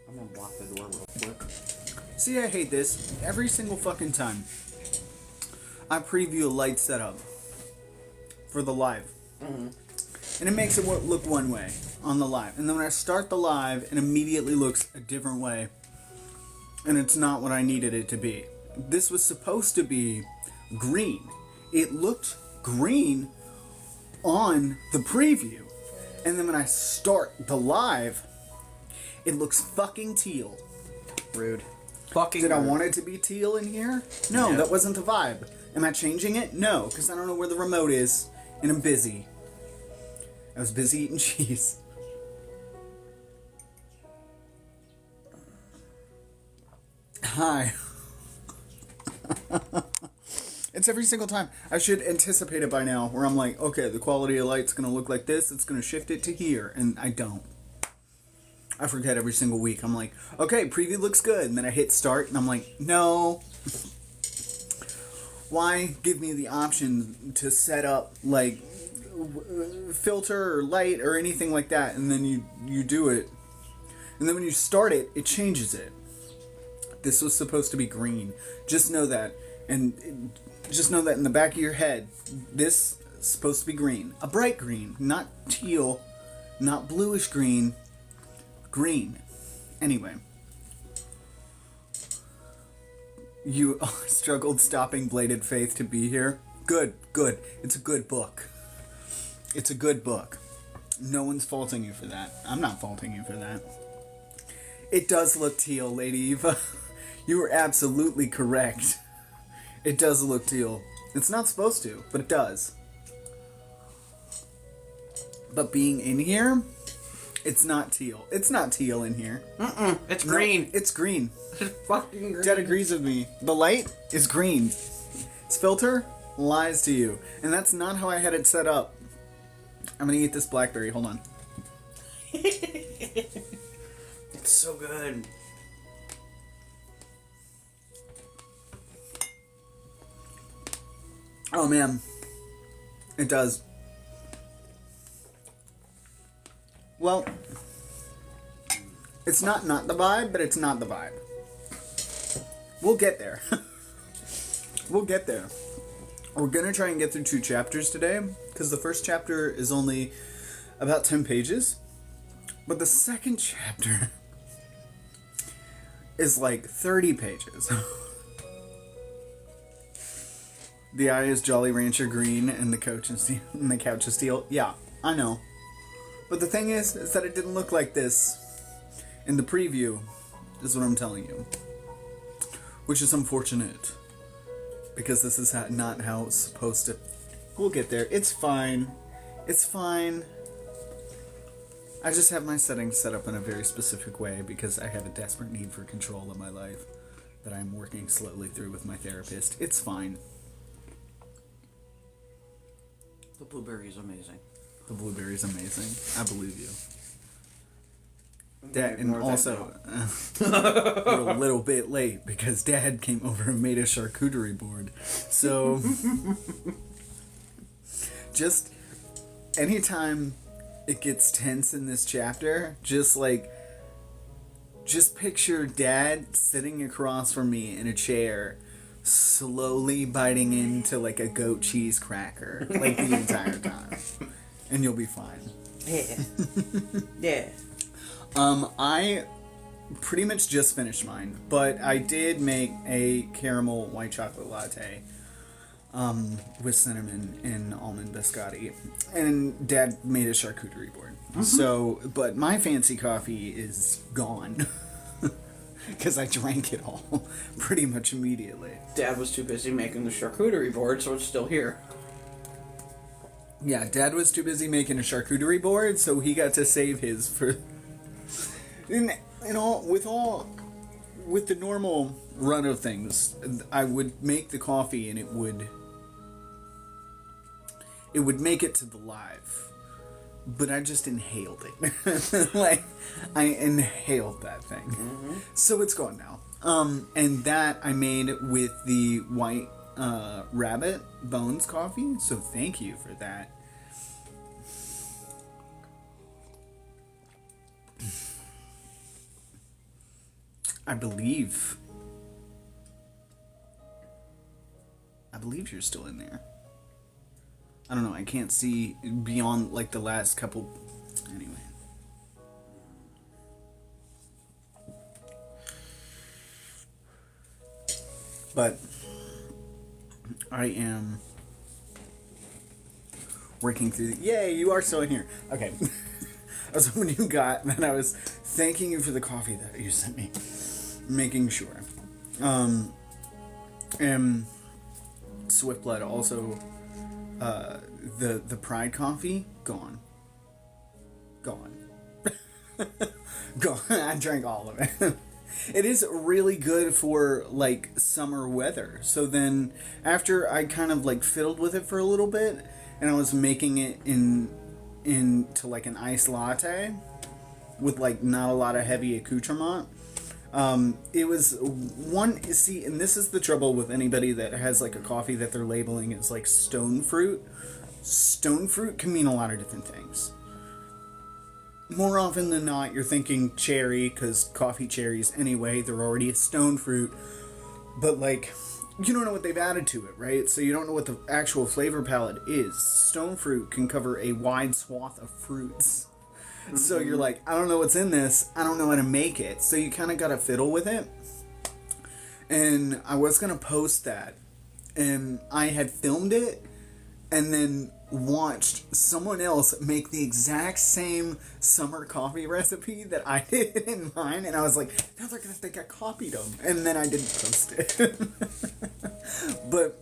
I'm gonna block the door real quick. See, I hate this. Every single fucking time I preview a light setup for the live. Mm-hmm. And it makes it look one way on the live. And then when I start the live, it immediately looks a different way. And it's not what I needed it to be. This was supposed to be green. It looked green on the preview. And then when I start the live, it looks fucking teal. Rude. Fucking Did I rude. want it to be teal in here? No, that wasn't the vibe. Am I changing it? No, because I don't know where the remote is, and I'm busy. I was busy eating cheese. Hi. It's every single time. I should anticipate it by now, where I'm like, okay, the quality of light's going to look like this, it's going to shift it to here, and I don't. I forget every single week. I'm like, okay, preview looks good. And then I hit start, and I'm like, no. Why give me the option to set up, like, filter or light or anything like that, and then you do it. And then when you start it, it changes it. This was supposed to be green. Just know that. And just know that in the back of your head, this is supposed to be green. A bright green, not teal, not bluish green. Green. Anyway. You struggled stopping Bladed Faith to be here? Good, good. It's a good book. It's a good book. No one's faulting you for that. I'm not faulting you for that. It does look teal, Lady Eva. You were absolutely correct. It does look teal. It's not supposed to, but it does. But being in here... It's not teal. It's not teal in here. It's green. No, it's green. It's fucking green. Dad agrees with me. The light is green. Its filter lies to you. And that's not how I had it set up. I'm gonna eat this blackberry. Hold on. It's so good. Oh, man. It does. Well, it's not the vibe, but it's not the vibe. We'll get there. We'll get there. We're gonna try and get through 2 chapters today, because the first chapter is only about 10 pages, but the second chapter is like 30 pages. The eye is Jolly Rancher green, and the couch is steel. Yeah, I know. But the thing is that it didn't look like this in the preview, is what I'm telling you. Which is unfortunate. Because this is not how it's supposed to... We'll get there. It's fine. It's fine. I just have my settings set up in a very specific way because I have a desperate need for control of my life that I'm working slowly through with my therapist. It's fine. The blueberry is amazing. The blueberry's amazing. I believe you. Dad, and also, we're a little bit late because Dad came over and made a charcuterie board. So, just anytime it gets tense in this chapter, just picture Dad sitting across from me in a chair, slowly biting into like a goat cheese cracker, like the entire time. And you'll be fine. Yeah. Yeah. I pretty much just finished mine, but I did make a caramel white chocolate latte, with cinnamon and almond biscotti, and Dad made a charcuterie board. Mm-hmm. So, but my fancy coffee is gone, because I drank it all pretty much immediately. Dad was too busy making the charcuterie board, so it's still here. Yeah, Dad was too busy making a charcuterie board, so he got to save his for... With the normal run of things, I would make the coffee and it would make it to the live. But I just inhaled it. Like, I inhaled that thing. Mm-hmm. So it's gone now. And that I made with the white rabbit bones coffee, so thank you for that. I believe you're still in there. I don't know, I can't see beyond like the last couple. Anyway. But I am working through yay, you are still in here. Okay. I was hoping you got that. I was thanking you for the coffee that you sent me. Making sure. And Swiftblood also, the Pride coffee, gone. Gone. I drank all of it. It is really good for, like, summer weather. So then, after I kind of, like, fiddled with it for a little bit, and I was making it into, like, an iced latte, with, like, not a lot of heavy accoutrement, it was one, see, and this is the trouble with anybody that has, like, a coffee that they're labeling as, like, stone fruit. Stone fruit can mean a lot of different things. More often than not, you're thinking cherry, because coffee cherries, anyway, they're already a stone fruit. But, like, you don't know what they've added to it, right? So you don't know what the actual flavor palette is. Stone fruit can cover a wide swath of fruits. Mm-hmm. So you're like, I don't know what's in this. I don't know how to make it. So you kind of got to fiddle with it. And I was going to post that. And I had filmed it. And then watched someone else make the exact same summer coffee recipe that I did in mine, and I was like, now they're gonna think I copied them, and then I didn't post it. But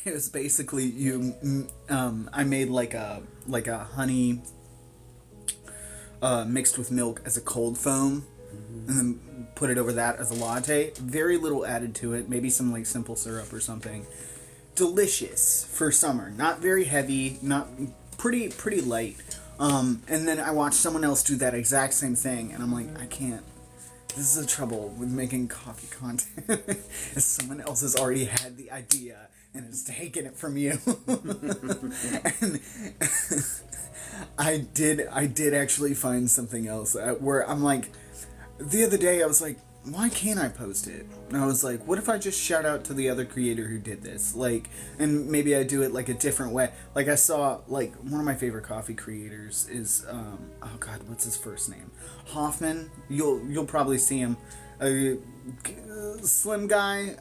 it was basically I made like a honey mixed with milk as a cold foam, and then put it over that as a latte. Very little added to it, maybe some like simple syrup or something. Delicious for summer, not very heavy, not pretty light. And then I watched someone else do that exact same thing, and I'm like, I can't. This is the trouble with making coffee content. Is someone else has already had the idea and has taken it from you. And I did actually find something else where I'm like, the other day I was like, why can't I post it? And I was like, what if I just shout out to the other creator who did this? Like, and maybe I do it like a different way. Like I saw, like, one of my favorite coffee creators is, oh God, what's his first name? Hoffman. You'll probably see him. Slim guy,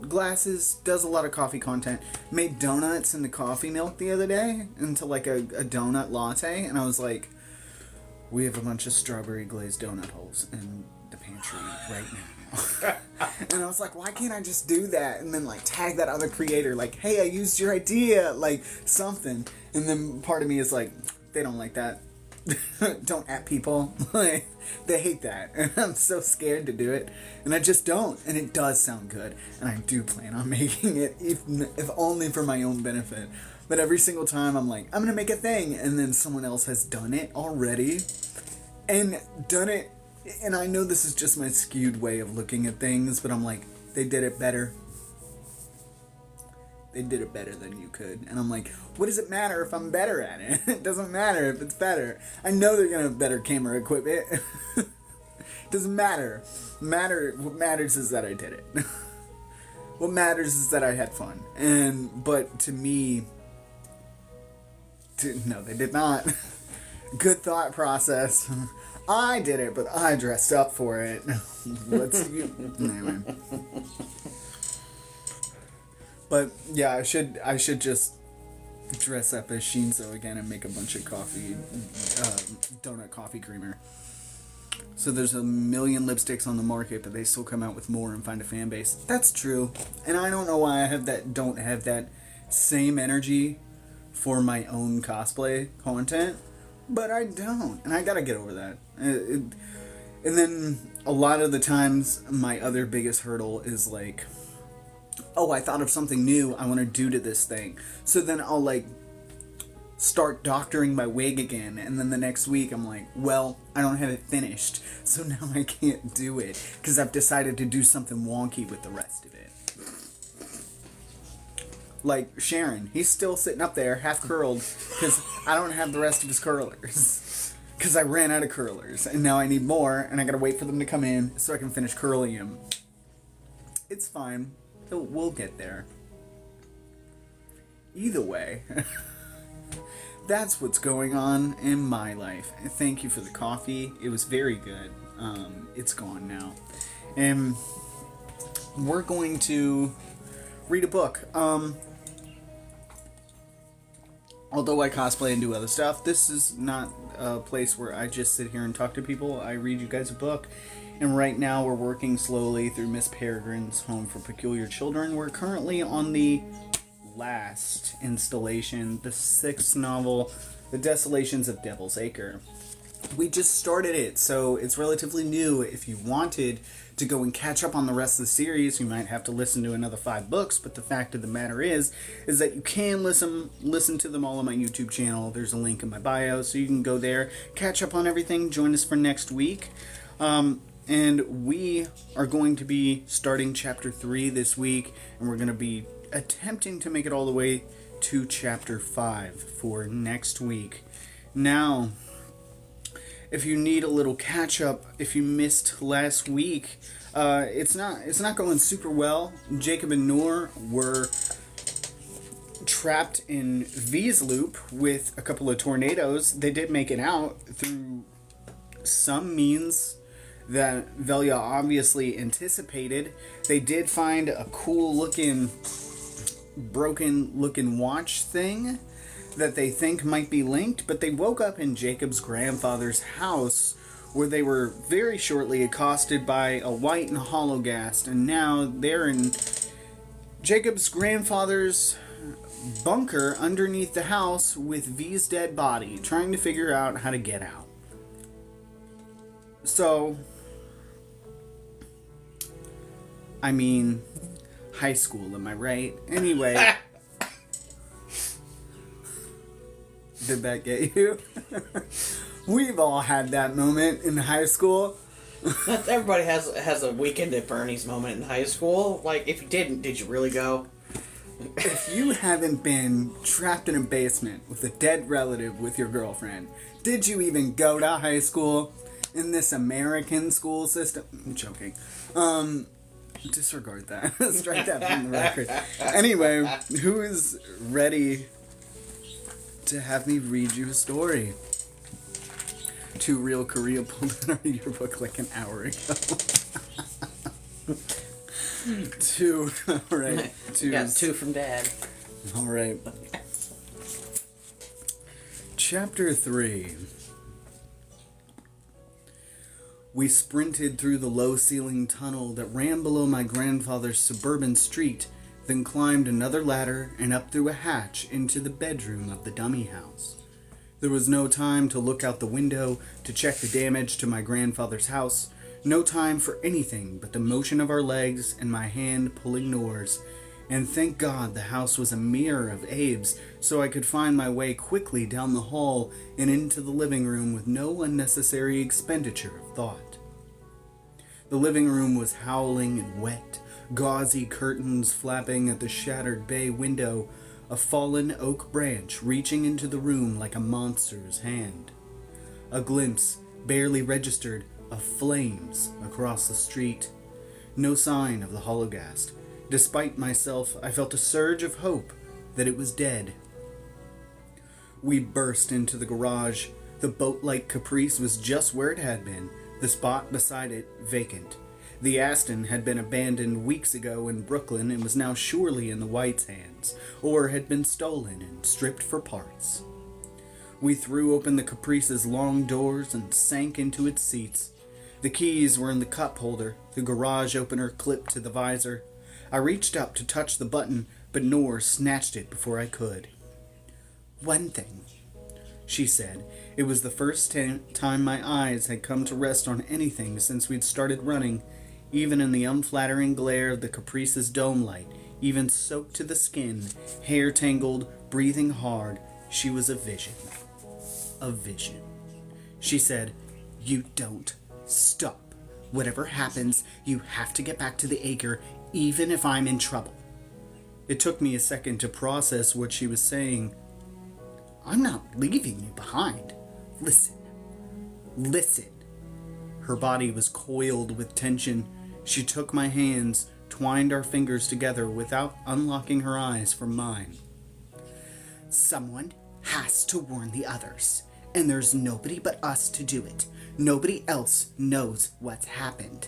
glasses, does a lot of coffee content. Made donuts into coffee milk the other day, into like a donut latte. And I was like, we have a bunch of strawberry glazed donut holes in the pantry right now. And I was like, why can't I just do that and then like tag that other creator, like, hey, I used your idea, like something. And then part of me is like, they don't like that. Don't at people. Like, they hate that, and I'm so scared to do it, and I just don't. And it does sound good, and I do plan on making it, if only for my own benefit. But every single time I'm like, I'm gonna make a thing, and then someone else has done it already and done it. And I know this is just my skewed way of looking at things, but I'm like, they did it better. They did it better than you could. And I'm like, what does it matter if I'm better at it? It doesn't matter if it's better. I know they're gonna have better camera equipment. It doesn't matter. What matters is that I did it. What matters is that I had fun. But to me, no, they did not. Good thought process. I did it, but I dressed up for it. Anyway. But yeah, I should just dress up as Shinzo again and make a bunch of coffee, donut coffee creamer. So there's a million lipsticks on the market, but they still come out with more and find a fan base. That's true, and I don't know why don't have that same energy for my own cosplay content, but I don't, and I gotta get over that. And then a lot of the times, my other biggest hurdle is like, oh, I thought of something new I want to do to this thing. So then I'll like start doctoring my wig again, and then the next week I'm like, well, I don't have it finished, so now I can't do it because I've decided to do something wonky with the rest of it. Like Sharon, he's still sitting up there half curled because I don't have the rest of his curlers. Because I ran out of curlers, and now I need more, and I gotta wait for them to come in so I can finish curling them. It's fine. We'll get there. Either way, that's what's going on in my life. Thank you for the coffee. It was very good. It's gone now. And we're going to read a book. Although I cosplay and do other stuff, this is not a place where I just sit here and talk to people. I read you guys a book. And right now we're working slowly through Miss Peregrine's Home for Peculiar Children. We're currently on the last installation, the 6th novel, The Desolations of Devil's Acre. We just started it, so it's relatively new. If you wanted to go and catch up on the rest of the series, you might have to listen to another 5 books, but the fact of the matter is that you can listen to them all on my YouTube channel. There's a link in my bio, so you can go there, catch up on everything, join us for next week. And we are going to be starting Chapter 3 this week, and we're going to be attempting to make it all the way to Chapter 5 for next week. Now, if you need a little catch up, if you missed last week, it's not going super well. Jacob and Noor were trapped in V's Loop with a couple of tornadoes. They did make it out through some means that Velia obviously anticipated. They did find a cool looking, broken looking watch thing that they think might be linked, but they woke up in Jacob's grandfather's house where they were very shortly accosted by a white and hologhast, and now they're in Jacob's grandfather's bunker underneath the house with V's dead body, trying to figure out how to get out. So, I mean, high school, am I right? Anyway. Did that get you? We've all had that moment in high school. Everybody has a weekend at Bernie's moment in high school. Like, if you didn't, did you really go? If you haven't been trapped in a basement with a dead relative with your girlfriend, did you even go to high school in this American school system? I'm joking. Disregard that. Strike that from the record. Anyway, who is ready to have me read you a story? Two Real Korea pulled out our yearbook like an hour ago. Two. Alright. Yeah, 2 from Dad. Alright. Chapter 3. We sprinted through the low-ceilinged tunnel that ran below my grandfather's suburban street, then climbed another ladder and up through a hatch into the bedroom of the dummy house. There was no time to look out the window to check the damage to my grandfather's house, no time for anything but the motion of our legs and my hand pulling Noor's, and thank God the house was a mirror of Abe's, so I could find my way quickly down the hall and into the living room with no unnecessary expenditure of thought. The living room was howling and wet, gauzy curtains flapping at the shattered bay window, a fallen oak branch reaching into the room like a monster's hand. A glimpse, barely registered, of flames across the street. No sign of the hologhast. Despite myself, I felt a surge of hope that it was dead. We burst into the garage. The boat-like Caprice was just where it had been, the spot beside it vacant. The Aston had been abandoned weeks ago in Brooklyn and was now surely in the Whites' hands, or had been stolen and stripped for parts. We threw open the Caprice's long doors and sank into its seats. The keys were in the cup holder, the garage opener clipped to the visor. I reached up to touch the button, but Noor snatched it before I could. "One thing," she said. It was the first time my eyes had come to rest on anything since we'd started running. Even in the unflattering glare of the Caprice's dome light, even soaked to the skin, hair tangled, breathing hard, she was a vision. A vision. She said, "You don't stop. Whatever happens, you have to get back to the acre, even if I'm in trouble." It took me a second to process what she was saying. "I'm not leaving you behind. Listen, Listen. Her body was coiled with tension. She took my hands, twined our fingers together without unlocking her eyes from mine. Someone has to warn the others, and there's nobody but us to do it. Nobody else knows what's happened.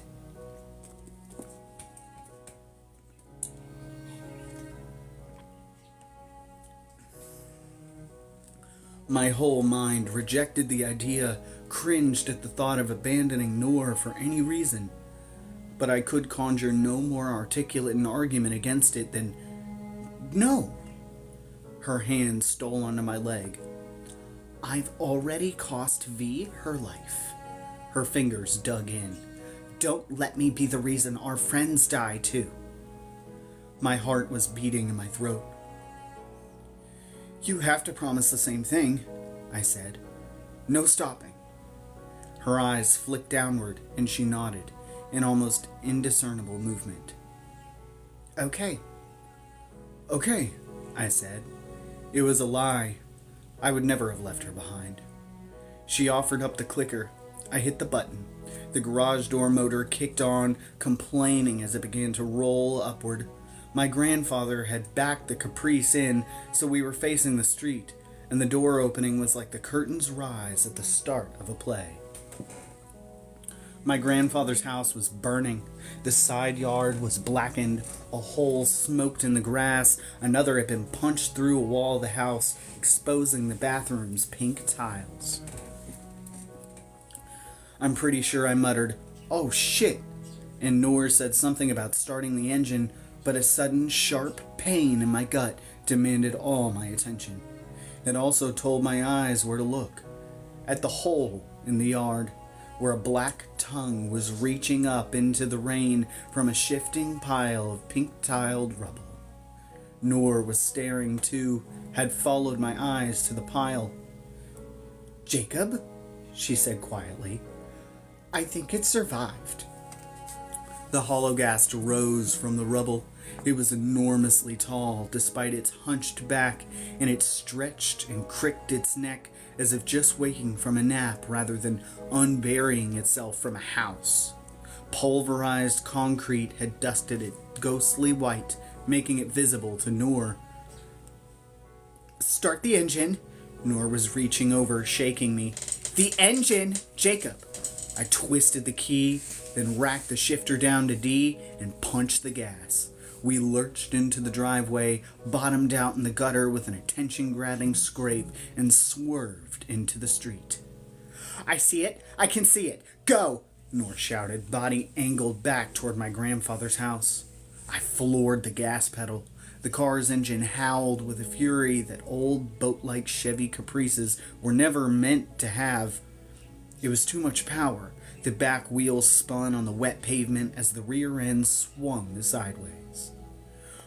My whole mind rejected the idea, cringed at the thought of abandoning Noor for any reason, but I could conjure no more articulate an argument against it than, "No." Her hand stole onto my leg. "I've already cost V her life." Her fingers dug in. "Don't let me be the reason our friends die too." My heart was beating in my throat. "You have to promise the same thing," I said. "No stopping." Her eyes flicked downward, and she nodded, in almost indiscernible movement. Okay, I said. It was a lie. I would never have left her behind. She offered up the clicker. I hit the button. The garage door motor kicked on, complaining as it began to roll upward. My grandfather had backed the Caprice in, so we were facing the street, and the door opening was like the curtains rise at the start of a play. My grandfather's house was burning. The side yard was blackened. A hole smoked in the grass. Another had been punched through a wall of the house, exposing the bathroom's pink tiles. I'm pretty sure I muttered, "Oh shit," and Noor said something about starting the engine, but a sudden sharp pain in my gut demanded all my attention. It also told my eyes where to look. At the hole in the yard, where a black tongue was reaching up into the rain from a shifting pile of pink-tiled rubble. Noor was staring too, had followed my eyes to the pile. "Jacob," she said quietly, "I think it survived." The hologast rose from the rubble. It was enormously tall, despite its hunched back, and it stretched and cricked its neck as if just waking from a nap rather than unburying itself from a house. Pulverized concrete had dusted it ghostly white, making it visible to Noor. "Start the engine." Noor was reaching over, shaking me. "The engine, Jacob." I twisted the key, then racked the shifter down to D and punched the gas. We lurched into the driveway, bottomed out in the gutter with an attention-grabbing scrape, and swerved into the street. "I see it! I can see it! Go!" Noor shouted, body angled back toward my grandfather's house. I floored the gas pedal. The car's engine howled with a fury that old boat-like Chevy Caprices were never meant to have. It was too much power. The back wheels spun on the wet pavement as the rear end swung sideways.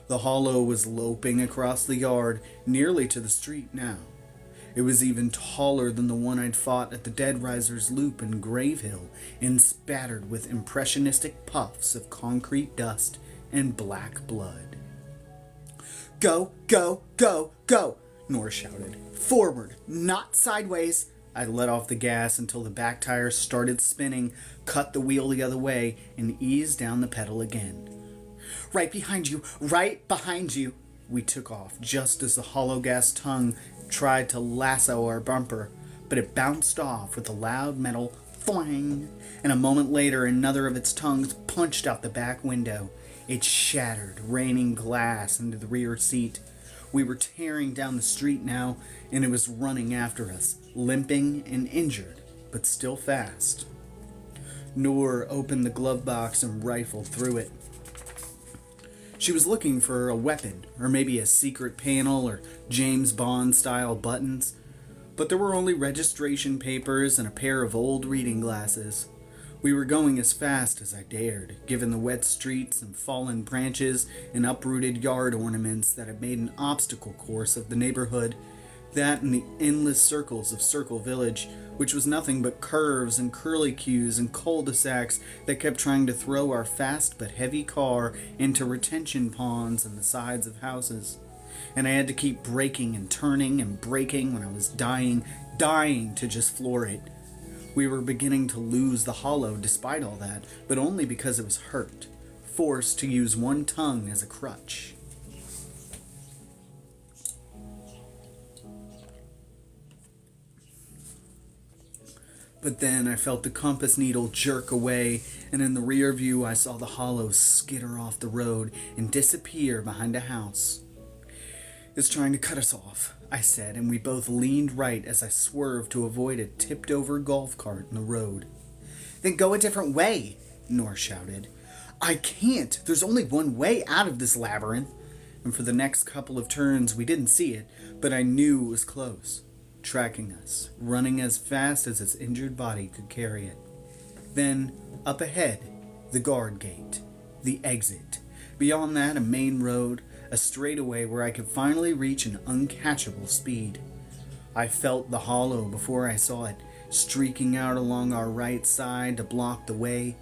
The hollow was loping across the yard, nearly to the street now. It was even taller than the one I'd fought at the Dead Risers Loop in Gravehill, and spattered with impressionistic puffs of concrete dust and black blood. "Go, go, go, go!" Noor shouted. "Forward, not sideways!" I let off the gas until the back tire started spinning, cut the wheel the other way, and eased down the pedal again. "Right behind you! Right behind you!" We took off just as the hollow gas tongue tried to lasso our bumper, but it bounced off with a loud metal thwang, and a moment later another of its tongues punched out the back window. It shattered, raining glass into the rear seat. We were tearing down the street now, and it was running after us, limping and injured, but still fast. Noor opened the glove box and rifled through it. She was looking for a weapon, or maybe a secret panel, or James Bond-style buttons, but there were only registration papers and a pair of old reading glasses. We were going as fast as I dared, given the wet streets and fallen branches and uprooted yard ornaments that had made an obstacle course of the neighborhood, that and the endless circles of Circle Village, which was nothing but curves and curlicues and cul-de-sacs that kept trying to throw our fast but heavy car into retention ponds in the sides of houses. And I had to keep braking and turning and braking when I was dying to just floor it. We were beginning to lose the hollow despite all that, but only because it was hurt, forced to use one tongue as a crutch. But then I felt the compass needle jerk away, and in the rear view I saw the hollow skitter off the road and disappear behind a house. "It's trying to cut us off," I said, and we both leaned right as I swerved to avoid a tipped-over golf cart in the road. "Then go a different way," Nor shouted. "I can't! There's only one way out of this labyrinth!" And for the next couple of turns we didn't see it, but I knew it was close, tracking us, running as fast as its injured body could carry it. Then, up ahead, the guard gate, the exit. Beyond that, a main road, a straightaway where I could finally reach an uncatchable speed. I felt the hollow before I saw it, streaking out along our right side to block the way.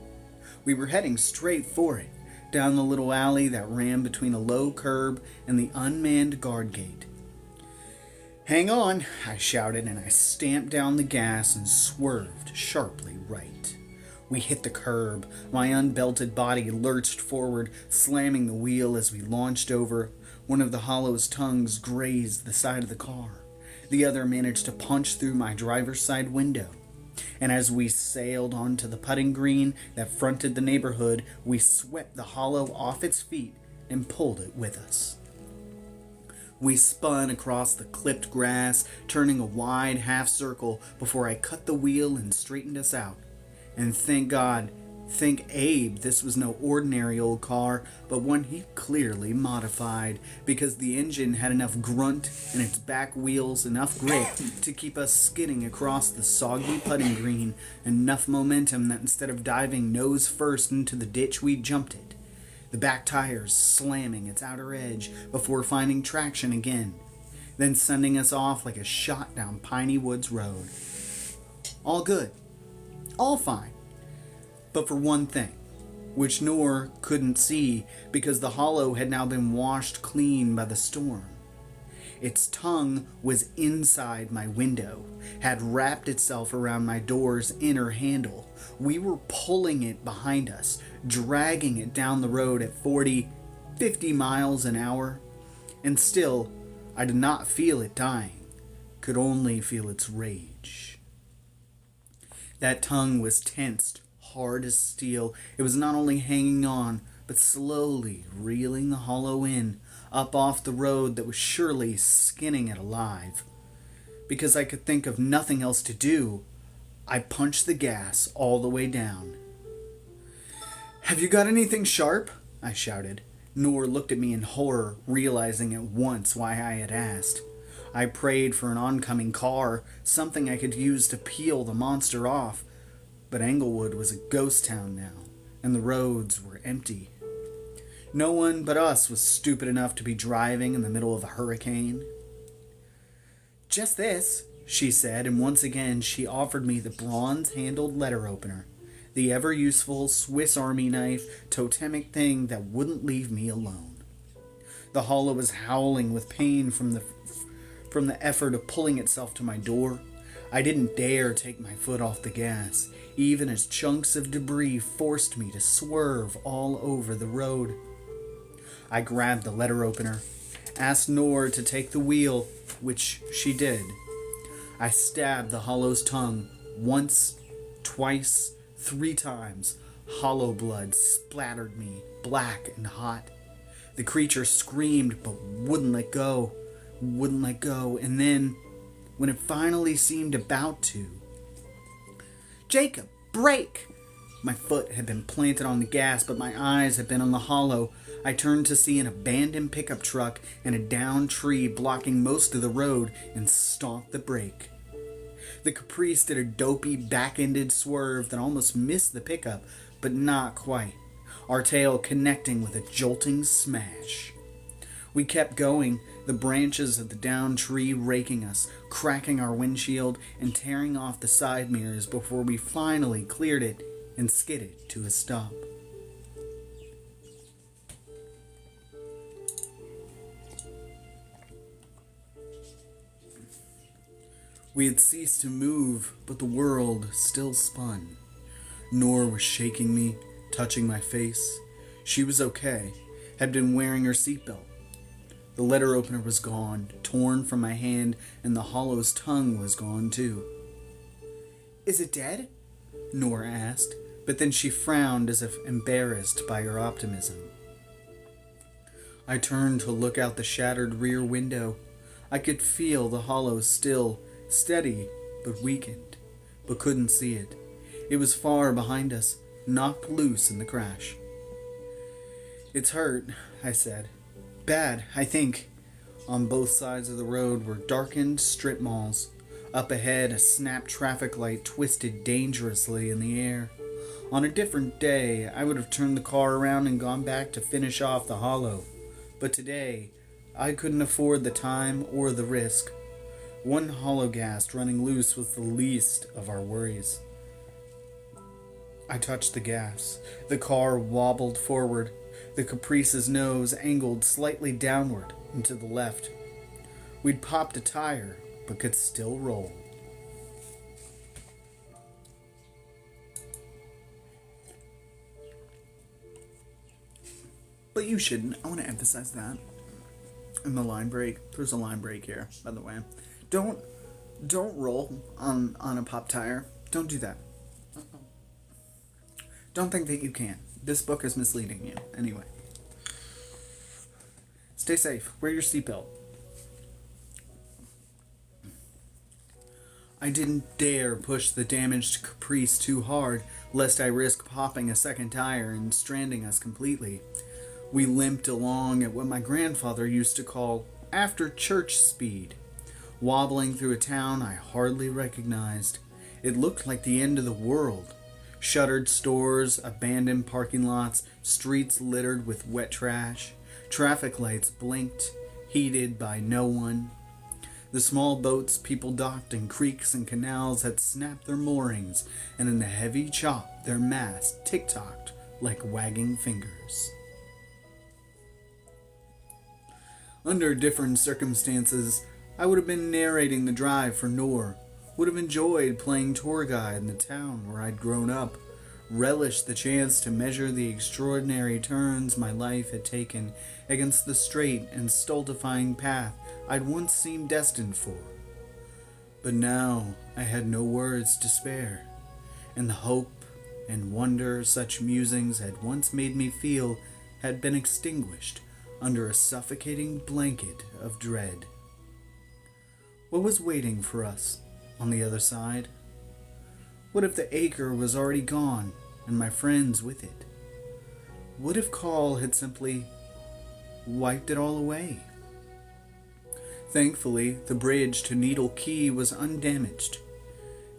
We were heading straight for it, down the little alley that ran between a low curb and the unmanned guard gate. "Hang on," I shouted, and I stamped down the gas and swerved sharply right. We hit the curb. My unbelted body lurched forward, slamming the wheel as we launched over. One of the hollow's tongues grazed the side of the car. The other managed to punch through my driver's side window. And as we sailed onto the putting green that fronted the neighborhood, we swept the hollow off its feet and pulled it with us. We spun across the clipped grass, turning a wide half circle before I cut the wheel and straightened us out. And thank God, thank Abe, this was no ordinary old car, but one he clearly modified, because the engine had enough grunt and its back wheels enough grip to keep us skidding across the soggy putting green, enough momentum that instead of diving nose first into the ditch, we jumped it, the back tires slamming its outer edge before finding traction again, then sending us off like a shot down Piney Woods Road. All good. All fine. But for one thing, which Noor couldn't see because the hollow had now been washed clean by the storm. Its tongue was inside my window, had wrapped itself around my door's inner handle. We were pulling it behind us, dragging it down the road at 40, 50 miles an hour. And still, I did not feel it dying, could only feel its rage. That tongue was tensed, hard as steel. It was not only hanging on, but slowly reeling the hollow in, up off the road that was surely skinning it alive. Because I could think of nothing else to do, I punched the gas all the way down. "Have you got anything sharp?" I shouted. Noor looked at me in horror, realizing at once why I had asked. I prayed for an oncoming car, something I could use to peel the monster off. But Englewood was a ghost town now, and the roads were empty. No one but us was stupid enough to be driving in the middle of a hurricane. "Just this," she said, and once again she offered me the bronze-handled letter opener, the ever-useful Swiss Army knife, totemic thing that wouldn't leave me alone. The hollow was howling with pain from the effort of pulling itself to my door. I didn't dare take my foot off the gas, even as chunks of debris forced me to swerve all over the road. I grabbed the letter opener, asked Noor to take the wheel, which she did. I stabbed the hollow's tongue once, twice, 3 times. Hollow blood splattered me, black and hot. The creature screamed but wouldn't let go, and then, when it finally seemed about to, "Jacob, brake!" My foot had been planted on the gas, but my eyes had been on the hollow. I turned to see an abandoned pickup truck and a downed tree blocking most of the road and stomped the brake. The Caprice did a dopey back-ended swerve that almost missed the pickup, but not quite, our tail connecting with a jolting smash. We kept going, the branches of the downed tree raking us, cracking our windshield, and tearing off the side mirrors before we finally cleared it and skidded to a stop. We had ceased to move, but the world still spun. Nora was shaking me, touching my face. She was okay, had been wearing her seatbelt. The letter opener was gone, torn from my hand, and the hollow's tongue was gone too. "Is it dead?" Nora asked, but then she frowned as if embarrassed by her optimism. I turned to look out the shattered rear window. I could feel the hollow still, steady but weakened, but couldn't see it. It was far behind us, knocked loose in the crash. "It's hurt," I said. "Bad, I think." On both sides of the road were darkened strip malls. Up ahead, a snapped traffic light twisted dangerously in the air. On a different day, I would have turned the car around and gone back to finish off the hollow. But today, I couldn't afford the time or the risk. One hollow gas running loose was the least of our worries. I touched the gas. The car wobbled forward. The Caprice's nose angled slightly downward and to the left. We'd popped a tire, but could still roll. But you shouldn't. I want to emphasize that. In the line break. There's a line break here, by the way. Don't roll on a pop tire. Don't do that. Don't think that you can. This book is misleading you. Anyway. Stay safe. Wear your seatbelt. I didn't dare push the damaged Caprice too hard, lest I risk popping a second tire and stranding us completely. We limped along at what my grandfather used to call after church speed, wobbling through a town I hardly recognized. It looked like the end of the world. Shuttered stores, abandoned parking lots, streets littered with wet trash. Traffic lights blinked, heeded by no one. The small boats people docked in creeks and canals had snapped their moorings, and in the heavy chop their masts tick-tocked like wagging fingers. Under different circumstances, I would have been narrating the drive for Noor, would have enjoyed playing tour guide in the town where I'd grown up, relished the chance to measure the extraordinary turns my life had taken against the straight and stultifying path I'd once seemed destined for. But now I had no words to spare, and the hope and wonder such musings had once made me feel had been extinguished under a suffocating blanket of dread. What was waiting for us on the other side? What if the acre was already gone and my friends with it? What if Call had simply wiped it all away? Thankfully, the bridge to Needle Key was undamaged.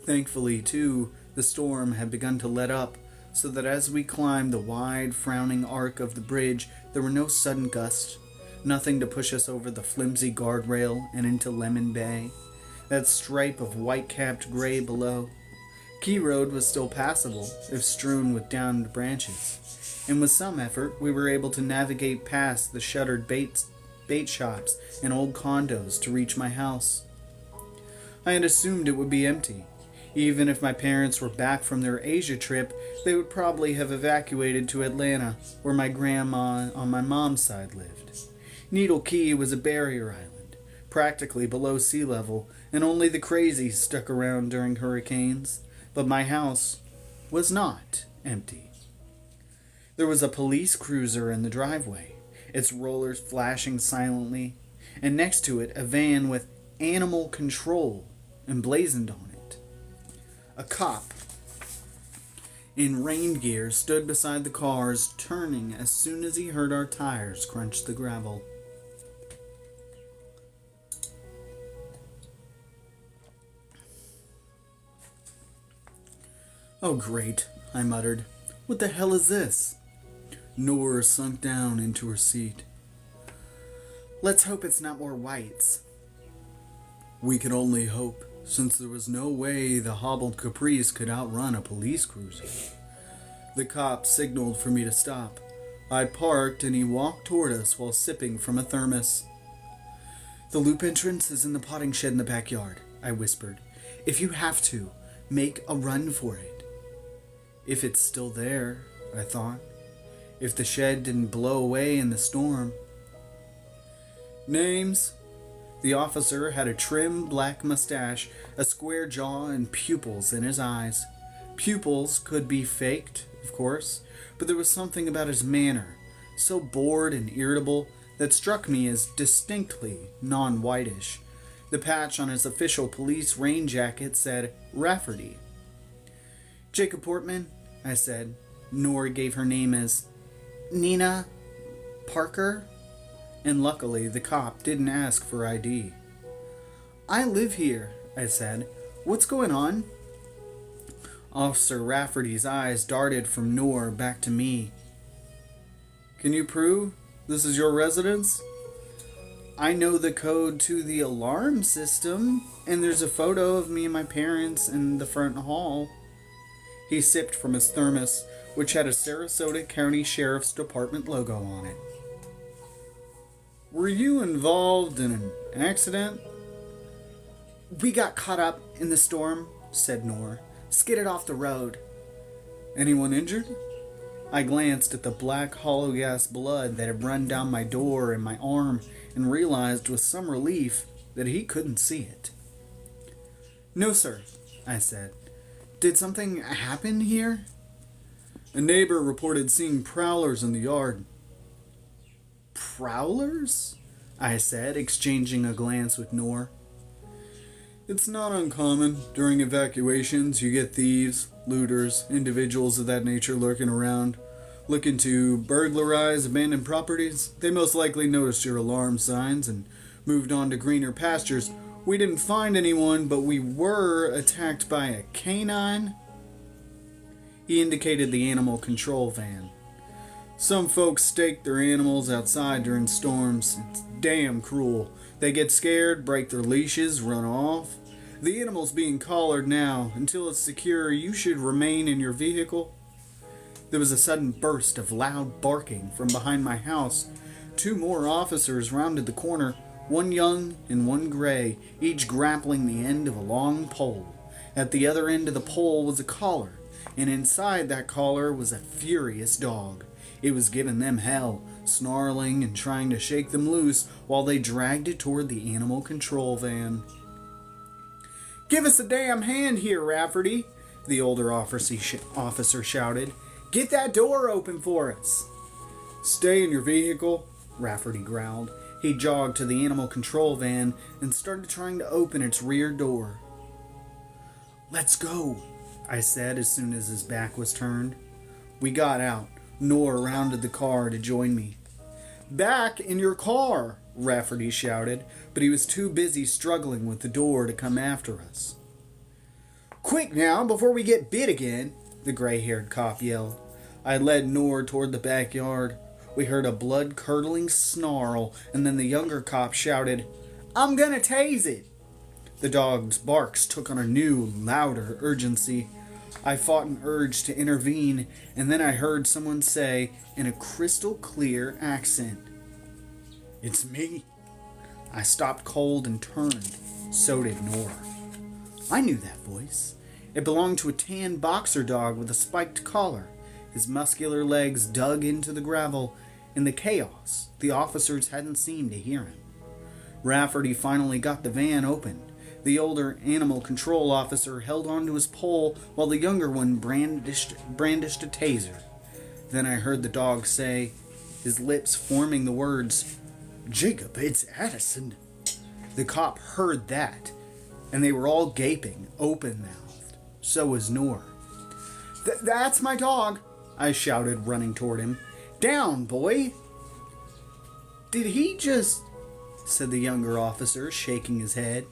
Thankfully, too, the storm had begun to let up, so that as we climbed the wide, frowning arc of the bridge, there were no sudden gusts, nothing to push us over the flimsy guardrail and into Lemon Bay, that stripe of white-capped gray below. Key Road was still passable, if strewn with downed branches, and with some effort we were able to navigate past the shuttered bait shops and old condos to reach my house. I had assumed it would be empty. Even if my parents were back from their Asia trip, they would probably have evacuated to Atlanta, where my grandma on my mom's side lived. Needle Key was a barrier island, practically below sea level, and only the crazy stuck around during hurricanes. But my house was not empty. There was a police cruiser in the driveway, its rollers flashing silently, and next to it a van with Animal Control emblazoned on it. A cop in rain gear stood beside the cars, turning as soon as he heard our tires crunch the gravel. "Oh, great," I muttered. "What the hell is this?" Noor sunk down into her seat. "Let's hope it's not more whites." We could only hope, since there was no way the hobbled Caprice could outrun a police cruiser. The cop signaled for me to stop. I parked and he walked toward us while sipping from a thermos. "The loop entrance is in the potting shed in the backyard," I whispered. If you have to, make a run for it. If it's still there, I thought. If the shed didn't blow away in the storm. Names? The officer had a trim black mustache, a square jaw, and pupils in his eyes. Pupils could be faked, of course, but there was something about his manner, so bored and irritable, that struck me as distinctly non-whitish. The patch on his official police rain jacket said Rafferty. Jacob Portman, I said. Nora gave her name as Nina Parker, and luckily the cop didn't ask for ID. I live here, I said. What's going on? Officer Rafferty's eyes darted from Nora back to me. Can you prove this is your residence? I know the code to the alarm system, and there's a photo of me and my parents in the front hall. He sipped from his thermos, which had a Sarasota County Sheriff's Department logo on it. Were you involved in an accident? We got caught up in the storm, said Nora. Skidded off the road. Anyone injured? I glanced at the black hollow gas blood that had run down my door and my arm and realized with some relief that he couldn't see it. No, sir, I said. Did something happen here? A neighbor reported seeing prowlers in the yard. Prowlers? I said, exchanging a glance with Nora. It's not uncommon. During evacuations, you get thieves, looters, individuals of that nature lurking around, looking to burglarize abandoned properties. They most likely noticed your alarm signs and moved on to greener pastures. We didn't find anyone, but we were attacked by a canine. He indicated the animal control van. Some folks stake their animals outside during storms. It's damn cruel. They get scared, break their leashes, run off. The animal's being collared now. Until it's secure, you should remain in your vehicle. There was a sudden burst of loud barking from behind my house. 2 more officers rounded the corner, one young and one gray, each grappling the end of a long pole. At the other end of the pole was a collar, and inside that collar was a furious dog. It was giving them hell, snarling and trying to shake them loose while they dragged it toward the animal control van. Give us a damn hand here, Rafferty, the older officer shouted. Get that door open for us. Stay in your vehicle, Rafferty growled. He jogged to the animal control van and started trying to open its rear door. Let's go, I said as soon as his back was turned. We got out. Nora rounded the car to join me. Back in your car, Rafferty shouted, but he was too busy struggling with the door to come after us. Quick now, before we get bit again, the gray-haired cop yelled. I led Nora toward the backyard. We heard a blood-curdling snarl, and then the younger cop shouted, I'm gonna tase it. The dog's barks took on a new, louder urgency. I fought an urge to intervene, and then I heard someone say in a crystal-clear accent, It's me. I stopped cold and turned. So did Nora. I knew that voice. It belonged to a tan boxer dog with a spiked collar. His muscular legs dug into the gravel. In the chaos, the officers hadn't seemed to hear him. Rafferty finally got the van open. The older animal control officer held onto his pole while the younger one brandished a taser. Then I heard the dog say, his lips forming the words, Jacob, it's Addison. The cop heard that, and they were all gaping, open-mouthed. So was Nora. That's my dog, I shouted, running toward him. Down, boy! Did he just... said the younger officer, shaking his head.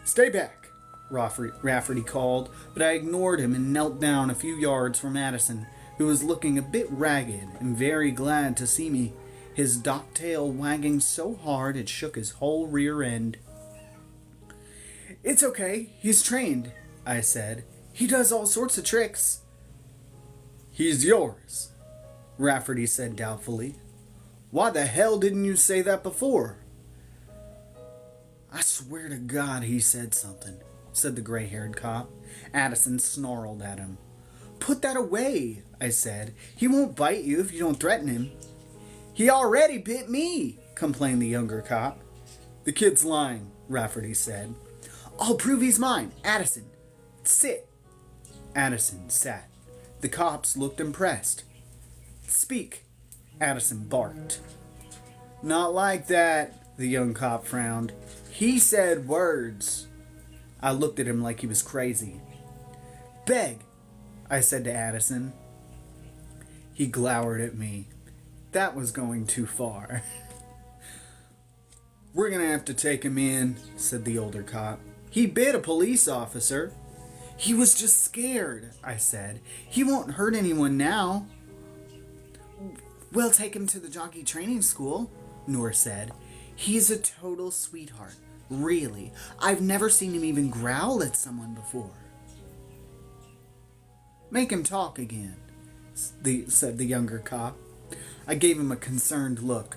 Stay back, Rafferty called, but I ignored him and knelt down a few yards from Addison, who was looking a bit ragged and very glad to see me, his dock tail wagging so hard it shook his whole rear end. It's okay, he's trained, I said. He does all sorts of tricks. He's yours, Rafferty said doubtfully. Why the hell didn't you say that before? I swear to God he said something. said the gray-haired cop. Addison snarled at him. Put that away, I said. He won't bite you if you don't threaten him. He already bit me, complained the younger cop. The kid's lying, Rafferty said. I'll prove he's mine. Addison, sit. Addison sat. The cops looked impressed. Speak, Addison barked. Not like that, the young cop frowned. He said words. I looked at him like he was crazy. Beg, I said to Addison. He glowered at me. That was going too far. We're gonna have to take him in, said the older cop. He bit a police officer. He was just scared, I said. He won't hurt anyone now. We'll take him to the jockey training school, Noor said. He's a total sweetheart. Really. I've never seen him even growl at someone before. Make him talk again, said the younger cop. I gave him a concerned look.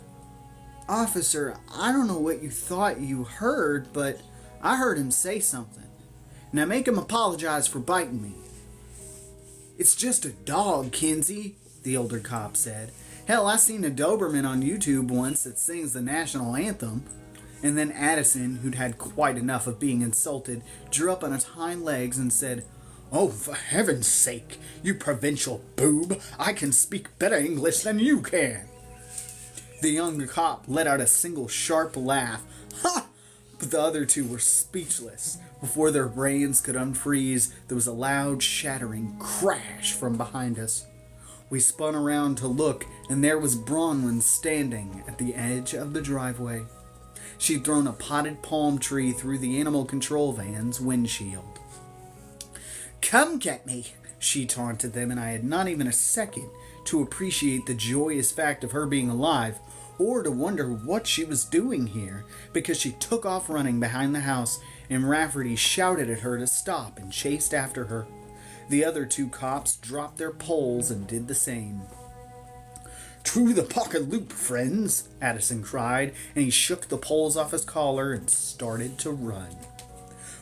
Officer, I don't know what you thought you heard, but I heard him say something. Now make him apologize for biting me. It's just a dog, Kinsey, the older cop said. Hell, I seen a Doberman on YouTube once that sings the national anthem. And then Addison, who'd had quite enough of being insulted, drew up on his hind legs and said, Oh, for heaven's sake, you provincial boob, I can speak better English than you can. The younger cop let out a single sharp laugh. Ha! But the other two were speechless. Before their brains could unfreeze, there was a loud shattering crash from behind us. We spun around to look, and there was Bronwyn standing at the edge of the driveway. She'd thrown a potted palm tree through the animal control van's windshield. Come get me, she taunted them, and I had not even a second to appreciate the joyous fact of her being alive, or to wonder what she was doing here, because she took off running behind the house, and Rafferty shouted at her to stop and chased after her. The other two cops dropped their poles and did the same. To the pocket loop, friends, Addison cried, and he shook the poles off his collar and started to run.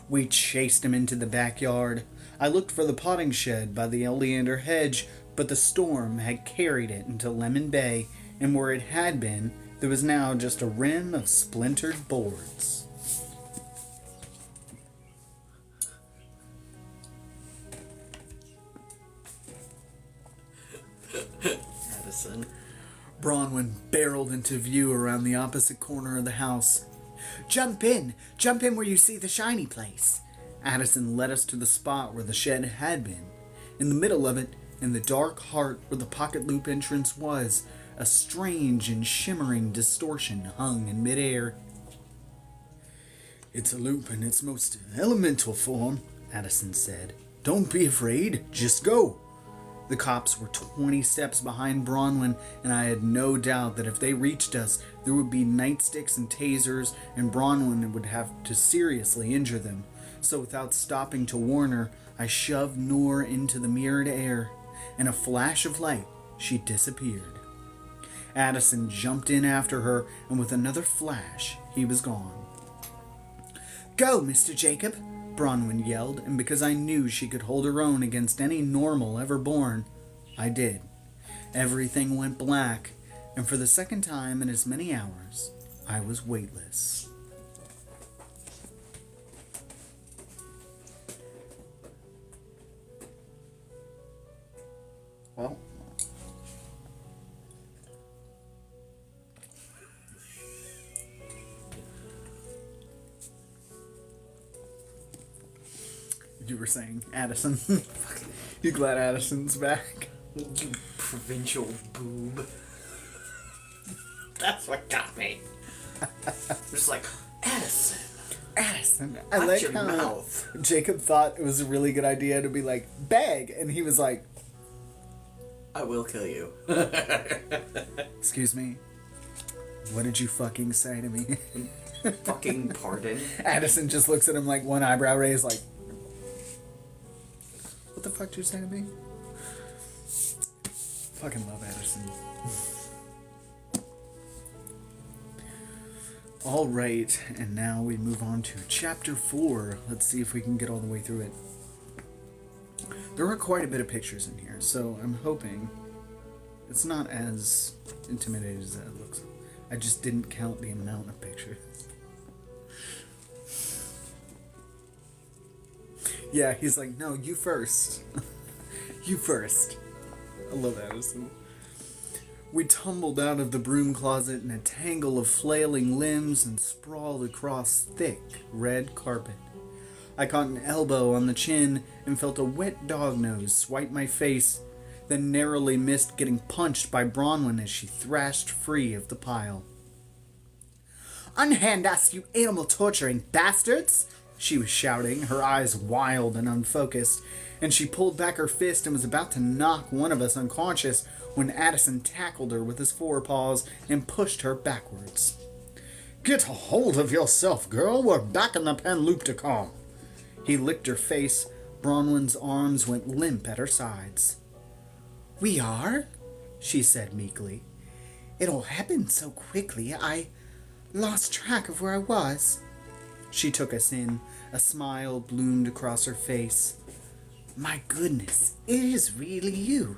We chased him into the backyard. I looked for the potting shed by the oleander hedge, but the storm had carried it into Lemon Bay, and where it had been, there was now just a rim of splintered boards. Addison. Bronwyn barreled into view around the opposite corner of the house. Jump in where you see the shiny place. Addison led us to the spot where the shed had been. In the middle of it, in the dark heart where the pocket loop entrance was, a strange and shimmering distortion hung in midair. It's a loop in its most elemental form, Addison said. Don't be afraid, just go. The cops were 20 steps behind Bronwyn, and I had no doubt that if they reached us, there would be nightsticks and tasers, and Bronwyn would have to seriously injure them. So without stopping to warn her, I shoved Noor into the mirrored air. In a flash of light, she disappeared. Addison jumped in after her, and with another flash, he was gone. Go, Mr. Jacob, Bronwyn yelled, and because I knew she could hold her own against any normal ever born, I did. Everything went black, and for the second time in as many hours, I was weightless. Well, you were saying Addison. You glad Addison's back? You provincial boob. That's what got me. Just like, Addison. Addison. I Watch like your how mouth. Jacob thought it was a really good idea to be like, beg, and he was like, I will kill you. excuse me, what did you fucking say to me? Fucking pardon. Addison just looks at him like one eyebrow raised like, what the fuck did you say to me? Fucking love Addison. All right, and now we move on to Chapter 4. Let's see if we can get all the way through it. There are quite a bit of pictures in here, so I'm hoping it's not as intimidating as it looks. I just didn't count the amount of pictures. Yeah, he's like, no, you first. You first. I love Addison. We tumbled out of the broom closet in a tangle of flailing limbs and sprawled across thick red carpet. I caught an elbow on the chin and felt a wet dog nose swipe my face, then narrowly missed getting punched by Bronwyn as she thrashed free of the pile. "Unhand us, you animal-torturing bastards!" she was shouting, her eyes wild and unfocused, and she pulled back her fist and was about to knock one of us unconscious when Addison tackled her with his forepaws and pushed her backwards. "Get a hold of yourself, girl. We're back in the Panlupticon." He licked her face. Bronwyn's arms went limp at her sides. "We are?" she said meekly. "It all happened so quickly, I lost track of where I was." She took us in. A smile bloomed across her face. "My goodness, it is really you.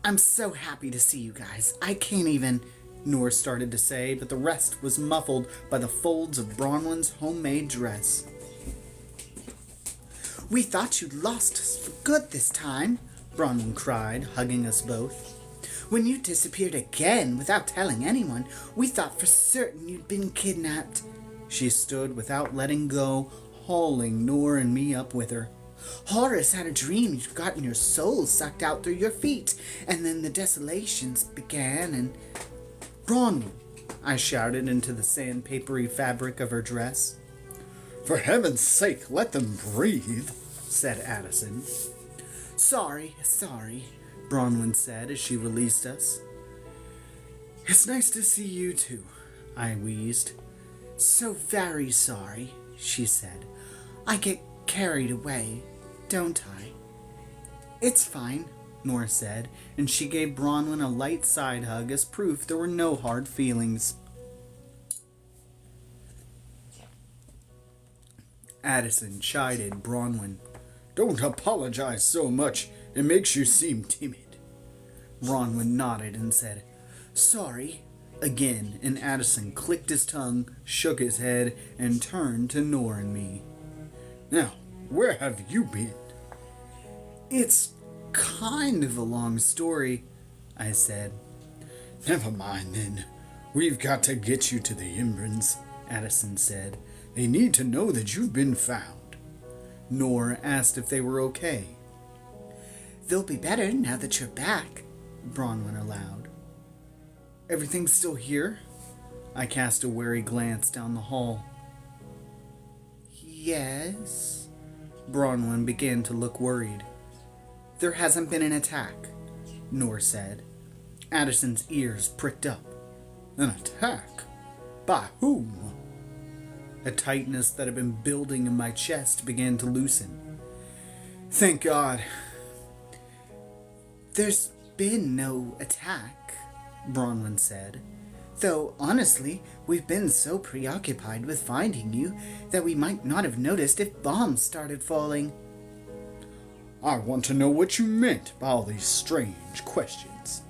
I'm so happy to see you guys. I can't even," Noor started to say, but the rest was muffled by the folds of Bronwyn's homemade dress. "We thought you'd lost us for good this time," Bronwyn cried, hugging us both. "When you disappeared again without telling anyone, we thought for certain you'd been kidnapped." She stood without letting go, hauling Noor and me up with her. "Horace had a dream you'd gotten your soul sucked out through your feet, and then the desolations began and—" "Bronwyn!" I shouted into the sandpapery fabric of her dress. "For heaven's sake, let them breathe," said Addison. Sorry, Bronwyn said as she released us. "It's nice to see you too," I wheezed. "So very sorry," she said. "I get carried away, don't I?" "It's fine," Noor said, and she gave Bronwyn a light side hug as proof there were no hard feelings. Addison chided Bronwyn. "Don't apologize so much. It makes you seem timid." Bronwyn nodded and said, "Sorry," again, and Addison clicked his tongue, shook his head, and turned to Noor and me. "Now, where have you been?" "It's kind of a long story," I said. "Never mind then. We've got to get you to the Imbrans," Addison said. "They need to know that you've been found." Noor asked if they were okay. "They'll be better now that you're back," Bronwyn allowed. "Everything's still here?" I cast a wary glance down the hall. "Yes." Bronwyn began to look worried. "There hasn't been an attack," Noor said. Addison's ears pricked up. "An attack? By whom?" A tightness that had been building in my chest began to loosen. "Thank God." "There's been no attack," Bronwyn said. "Though, honestly, we've been so preoccupied with finding you that we might not have noticed if bombs started falling." "I want to know what you meant by all these strange questions,"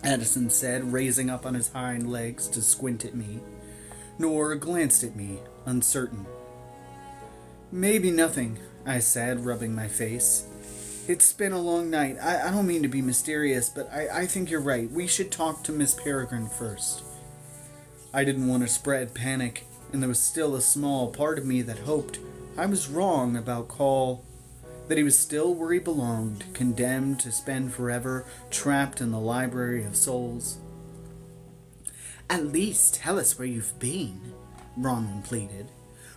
Addison said, raising up on his hind legs to squint at me. Noor glanced at me, uncertain. "Maybe nothing," I said, rubbing my face. "It's been a long night. I don't mean to be mysterious, but I think you're right. We should talk to Miss Peregrine first." I didn't want to spread panic, and there was still a small part of me that hoped I was wrong about Call, that he was still where he belonged, condemned to spend forever trapped in the Library of Souls. "At least tell us where you've been," Bronwyn pleaded.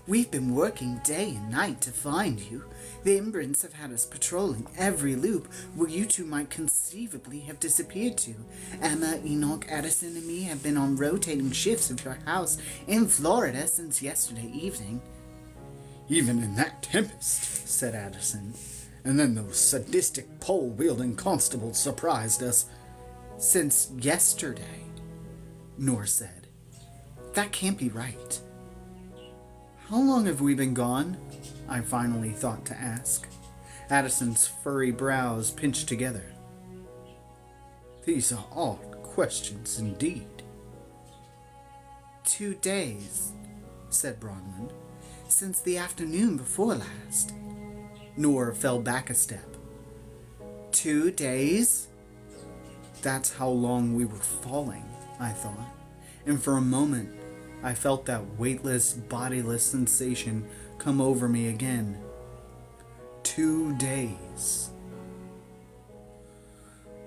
"We've been working day and night to find you. The Imbrans have had us patrolling every loop where you two might conceivably have disappeared to. Emma, Enoch, Addison, and me have been on rotating shifts at your house in Florida since yesterday evening." "Even in that tempest," said Addison. "And then those sadistic pole-wielding constables surprised us." "Since yesterday," Noor said. That can't be right. How long have we been gone? I finally thought to ask. Addison's furry brows pinched together. These are odd questions indeed. 2 days, said Bronwyn, since the afternoon before last. Noor fell back a step. 2 days? That's how long we were falling, I thought, and for a moment I felt that weightless, bodiless sensation come over me again. 2 days.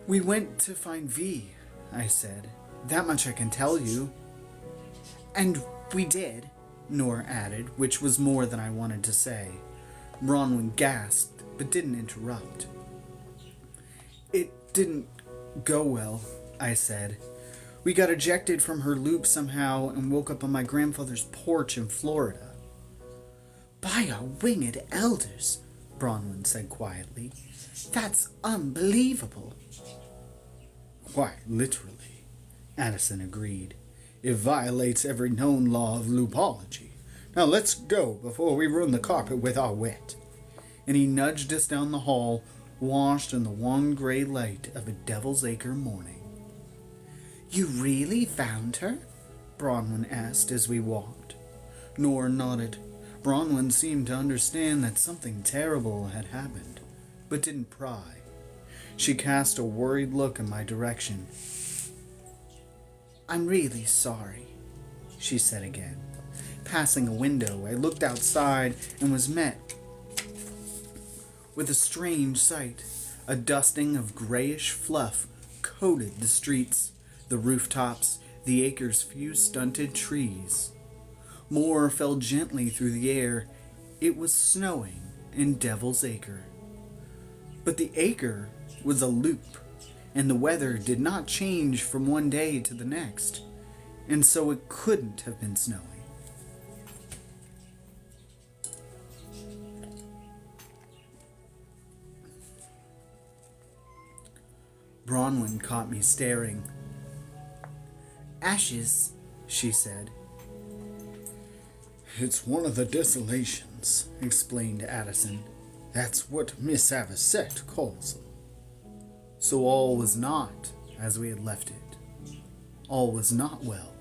We went to find V, I said. That much I can tell you. And we did, Noor added, which was more than I wanted to say. Bronwyn gasped, but didn't interrupt. It didn't go well, I said. We got ejected from her loop somehow and woke up on my grandfather's porch in Florida. By our winged elders, Bronwyn said quietly. That's unbelievable. Quite literally, Addison agreed. It violates every known law of loopology. Now let's go before we ruin the carpet with our wet. And he nudged us down the hall, washed in the wan gray light of a Devil's Acre morning. You really found her? Bronwyn asked as we walked. Noor nodded. Bronwyn seemed to understand that something terrible had happened, but didn't pry. She cast a worried look in my direction. I'm really sorry, she said again. Passing a window, I looked outside and was met with a strange sight. A dusting of grayish fluff coated the streets, the rooftops, the acre's few stunted trees. More fell gently through the air. It was snowing in Devil's Acre. But the acre was a loop, and the weather did not change from one day to the next, and so it couldn't have been snowing. Bronwyn caught me staring. Ashes, she said. It's one of the desolations, explained Addison. That's what Miss Avocet calls them. So all was not as we had left it. All was not well.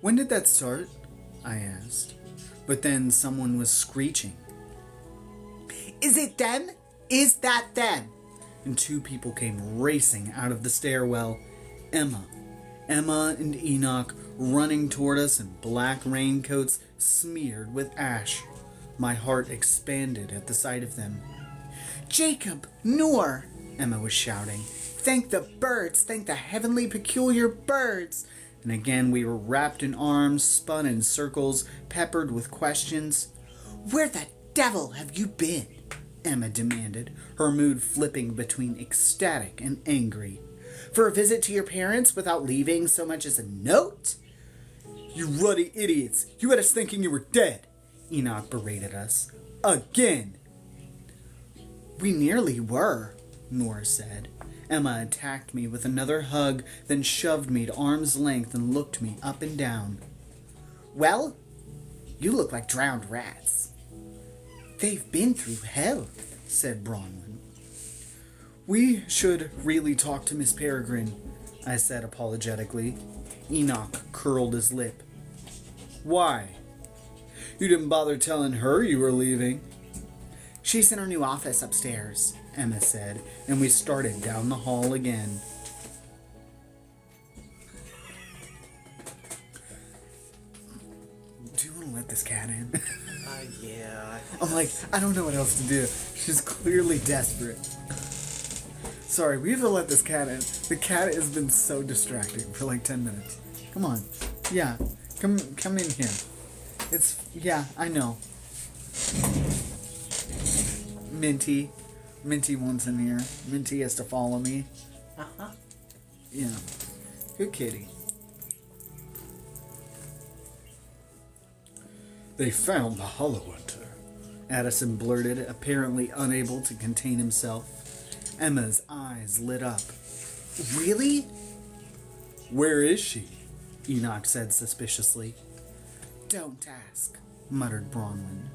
When did that start? I asked. But then someone was screeching. Is it them? Is that them? And 2 people came racing out of the stairwell. Emma and Enoch running toward us in black raincoats smeared with ash. My heart expanded at the sight of them. Jacob! Noor! Emma was shouting. Thank the birds! Thank the heavenly peculiar birds! And again we were wrapped in arms, spun in circles, peppered with questions. Where the devil have you been? Emma demanded, her mood flipping between ecstatic and angry. For a visit to your parents without leaving so much as a note? You ruddy idiots! You had us thinking you were dead! Enoch berated us. Again! We nearly were, Noor said. Emma attacked me with another hug, then shoved me to arm's length and looked me up and down. Well, you look like drowned rats. They've been through hell, said Bronwyn. We should really talk to Miss Peregrine, I said apologetically. Enoch curled his lip. Why? You didn't bother telling her you were leaving. She's in her new office upstairs, Emma said, and we started down the hall again. Do you want to let this cat in? Yeah. I'm like, I don't know what else to do. She's clearly desperate. Sorry, we have to let this cat in. The cat has been so distracting for like 10 minutes. Come on. Yeah. Come in here. Yeah, I know. Minty wants in here. Minty has to follow me. Uh-huh. Yeah. Good kitty. They found the Hollowinter, Addison blurted, apparently unable to contain himself. Emma's eyes lit up. Really? Where is she? Enoch said suspiciously. Don't ask, muttered Bronwyn.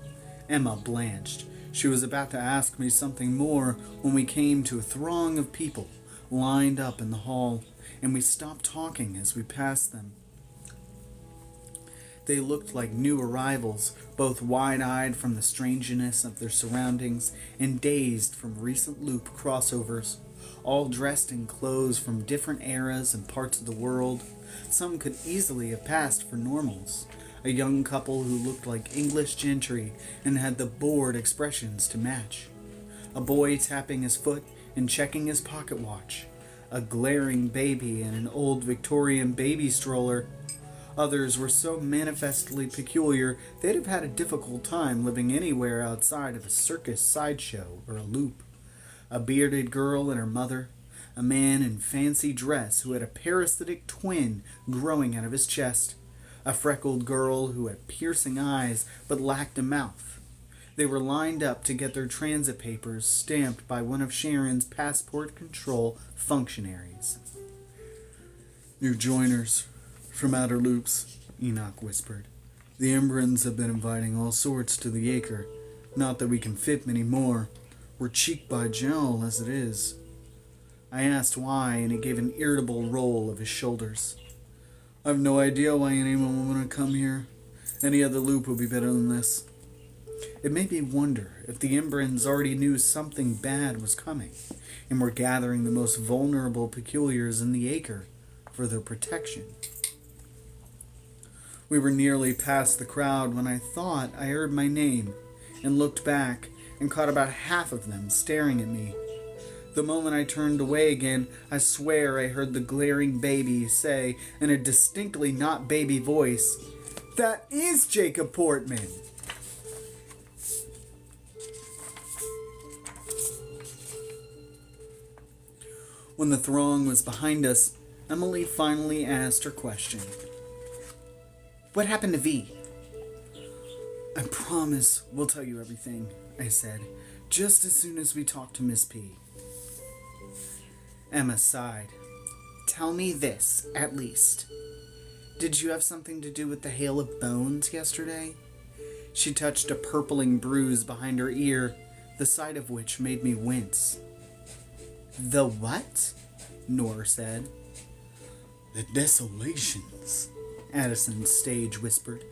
Emma blanched. She was about to ask me something more when we came to a throng of people lined up in the hall, and we stopped talking as we passed them. They looked like new arrivals, both wide-eyed from the strangeness of their surroundings and dazed from recent loop crossovers, all dressed in clothes from different eras and parts of the world. Some could easily have passed for normals. A young couple who looked like English gentry and had the bored expressions to match. A boy tapping his foot and checking his pocket watch. A glaring baby in an old Victorian baby stroller. Others were so manifestly peculiar they'd have had a difficult time living anywhere outside of a circus sideshow or a loop. A bearded girl and her mother. A man in fancy dress who had a parasitic twin growing out of his chest. A freckled girl who had piercing eyes but lacked a mouth. They were lined up to get their transit papers stamped by one of Sharon's passport control functionaries. New joiners from outer loops, Enoch whispered. The Embrons have been inviting all sorts to the acre. Not that we can fit many more. We're cheek by jowl as it is. I asked why, and he gave an irritable roll of his shoulders. I've no idea why anyone would want to come here. Any other loop would be better than this. It made me wonder if the Embrons already knew something bad was coming, and were gathering the most vulnerable peculiars in the acre for their protection. We were nearly past the crowd when I thought I heard my name, and looked back and caught about half of them staring at me. The moment I turned away again, I swear I heard the glaring baby say, in a distinctly not baby voice, "That is Jacob Portman!" When the throng was behind us, Emily finally asked her question. What happened to V? I promise we'll tell you everything, I said, just as soon as we talk to Miss P. Emma sighed. Tell me this, at least. Did you have something to do with the hail of bones yesterday? She touched a purpling bruise behind her ear, the sight of which made me wince. The what? Nor said. The desolations, Addison stage whispered.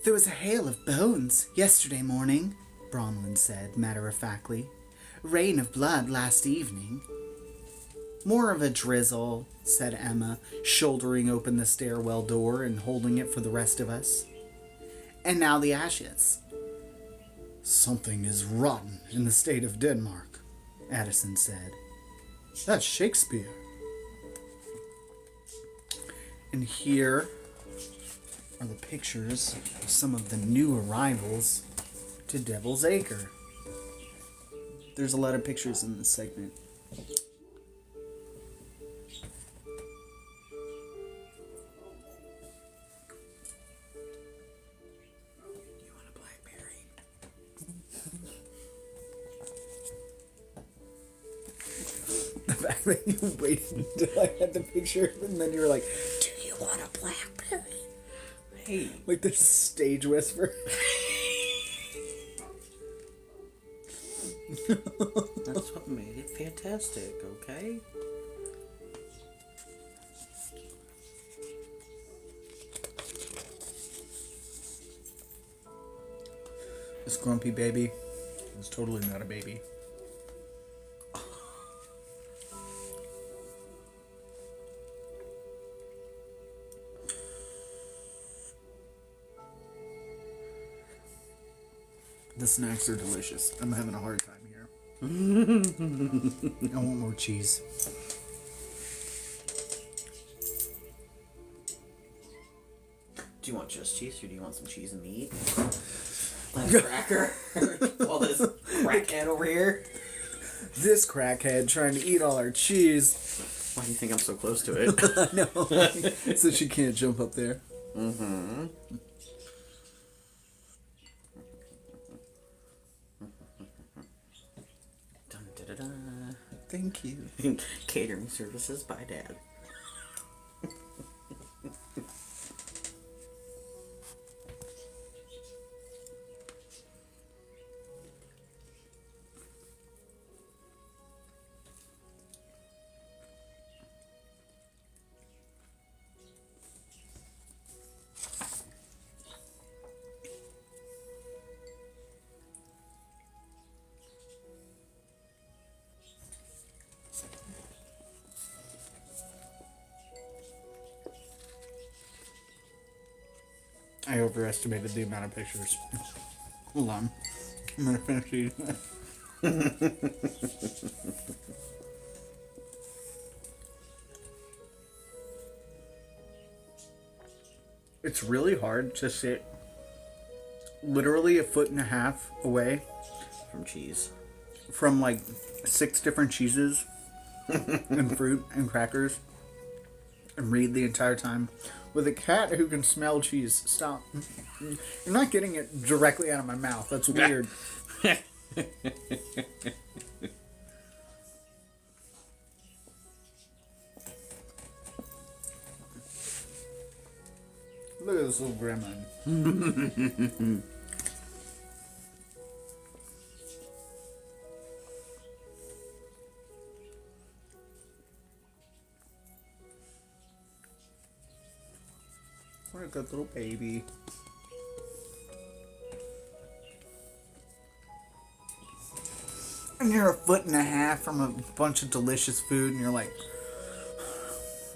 There was a hail of bones yesterday morning, Bronwyn said matter-of-factly. Rain of blood last evening. More of a drizzle, said Emma, shouldering open the stairwell door and holding it for the rest of us. And now the ashes. Something is rotten in the state of Denmark, Addison said. That's Shakespeare. And here are the pictures of some of the new arrivals to Devil's Acre. There's a lot of pictures in this segment. You want a Blackberry? The fact that you waited until I had the picture and then you were like, do you want a Blackberry? Hey. Like this stage whisper. That's what made it fantastic, okay? This grumpy baby was totally not a baby. The snacks are delicious. I'm having a hard time here. I want more cheese. Do you want just cheese or do you want some cheese and meat? Like cracker? All this crackhead over here? This crackhead trying to eat all our cheese. Why do you think I'm so close to it? I know. So she can't jump up there. Mm-hmm. Thank you. Catering services by Dad. I overestimated the amount of pictures. Hold on. I'm gonna finish eating this. It's really hard to sit literally 1.5 feet away From cheese. from like 6 different cheeses and fruit and crackers and read the entire time with a cat who can smell cheese. Stop. You're not getting it directly out of my mouth. That's weird. Look at this little gremlin. What a good little baby. And you're 1.5 feet from a bunch of delicious food, and you're like,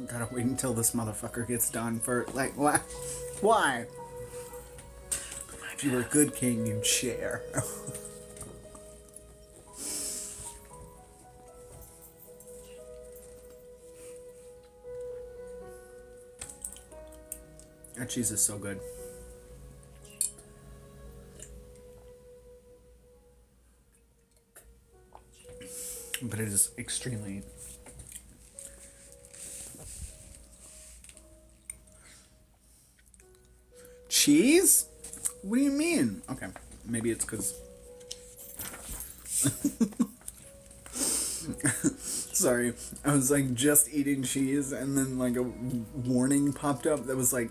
gotta wait until this motherfucker gets done for, like, why? Why? If you were a good king, you'd share. That cheese is so good. But it is extremely... Cheese? What do you mean? Okay, maybe it's because... Sorry, I was like just eating cheese and then like a warning popped up that was like,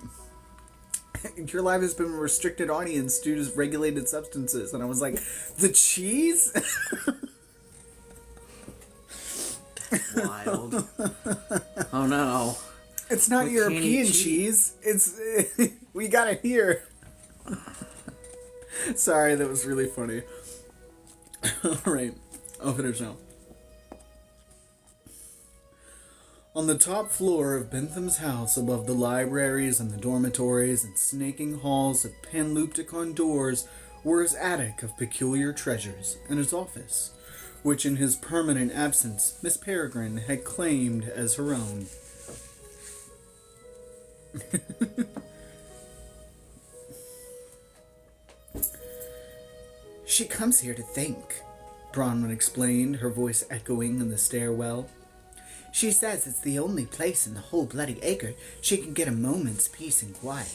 your life has been a restricted audience due to regulated substances. And I was like, the cheese? Wild. Oh no. It's not We can't European eat cheese. It's we got it here. Sorry, that was really funny. Alright, I'll finish now. On the top floor of Bentham's house, above the libraries and the dormitories and snaking halls of panlupticon doors, were his attic of peculiar treasures and his office, which in his permanent absence Miss Peregrine had claimed as her own. She comes here to think, Bronwyn explained, her voice echoing in the stairwell. She says it's the only place in the whole bloody acre she can get a moment's peace and quiet.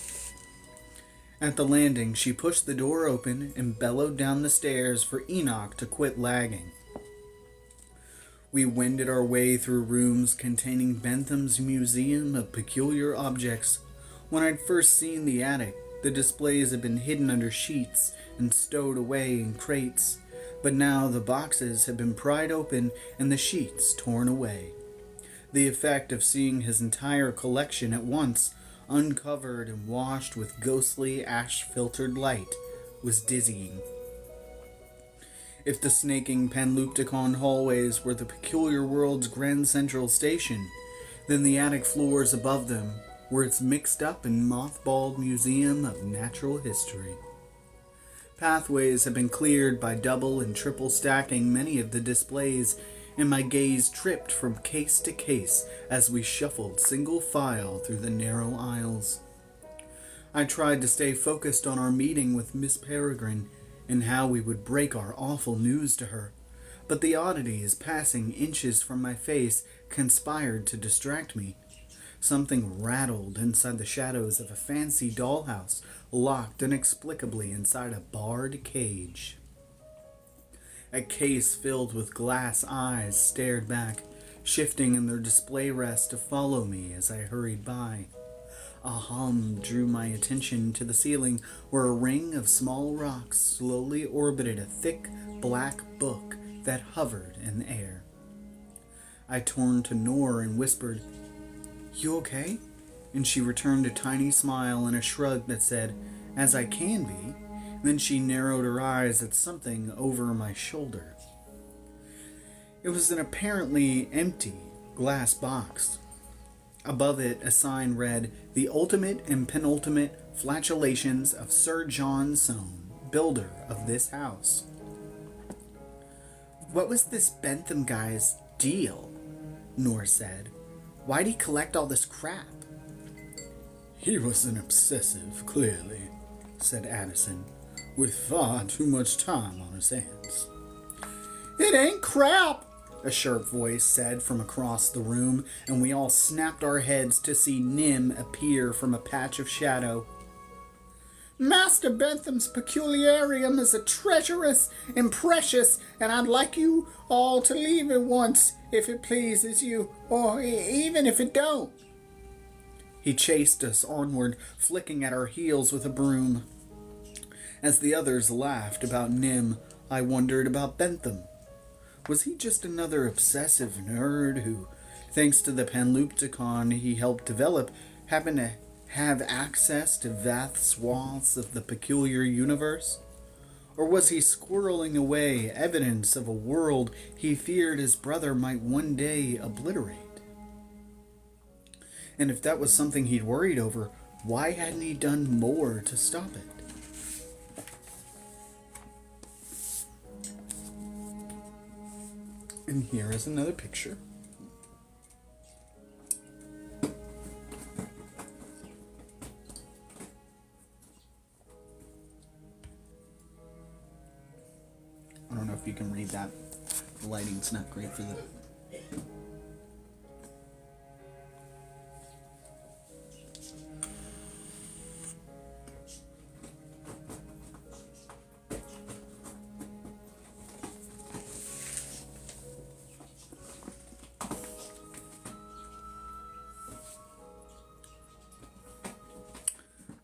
At the landing, she pushed the door open and bellowed down the stairs for Enoch to quit lagging. We wended our way through rooms containing Bentham's Museum of Peculiar Objects. When I'd first seen the attic, the displays had been hidden under sheets and stowed away in crates, but now the boxes had been pried open and the sheets torn away. The effect of seeing his entire collection at once, uncovered and washed with ghostly ash-filtered light, was dizzying. If the snaking panlupticon hallways were the peculiar world's grand central station, then the attic floors above them were its mixed-up and mothballed museum of natural history. Pathways had been cleared by double and triple stacking many of the displays, and my gaze tripped from case to case as we shuffled single file through the narrow aisles. I tried to stay focused on our meeting with Miss Peregrine and how we would break our awful news to her, but the oddities passing inches from my face conspired to distract me. Something rattled inside the shadows of a fancy dollhouse, locked inexplicably inside a barred cage. A case filled with glass eyes stared back, shifting in their display rest to follow me as I hurried by. A hum drew my attention to the ceiling, where a ring of small rocks slowly orbited a thick, black book that hovered in the air. I turned to Nor and whispered, "You okay?" And she returned a tiny smile and a shrug that said, "As I can be." Then she narrowed her eyes at something over my shoulder. It was an apparently empty glass box. Above it, a sign read, "The ultimate and penultimate flatulations of Sir John Soane, builder of this house. What was this Bentham guy's deal? Noor said. Why'd he collect all this crap? He was an obsessive, clearly, said Addison, with far too much time on his hands. It ain't crap, a sharp voice said from across the room, and we all snapped our heads to see Nim appear from a patch of shadow. Master Bentham's peculiarium is a treacherous and precious, and I'd like you all to leave it once, if it pleases you, or even if it don't. He chased us onward, flicking at our heels with a broom. As the others laughed about Nim, I wondered about Bentham. Was he just another obsessive nerd who, thanks to the Panlupticon he helped develop, happened to have access to vast swaths of the peculiar universe? Or was he squirreling away evidence of a world he feared his brother might one day obliterate? And if that was something he'd worried over, why hadn't he done more to stop it? And here is another picture. I don't know if you can read that. The lighting's not great for the...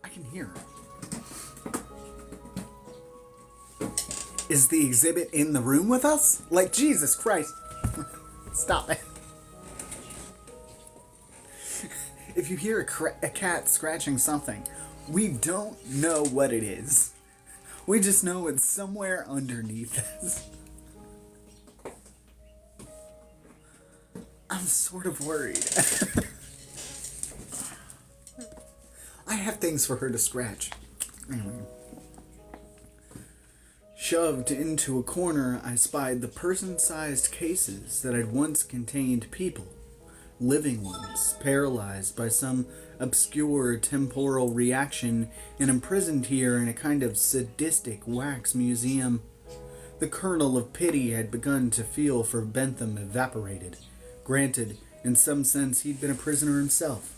I can hear it. Is the exhibit in the room with us? Like, Jesus Christ. Stop it. If you hear a cat scratching something, we don't know what it is. We just know it's somewhere underneath us. I'm sort of worried. I have things for her to scratch. Anyway. Shoved into a corner, I spied the person-sized cases that had once contained people, living ones, paralyzed by some obscure temporal reaction and imprisoned here in a kind of sadistic wax museum. The kernel of pity had begun to feel for Bentham evaporated. Granted, in some sense he'd been a prisoner himself,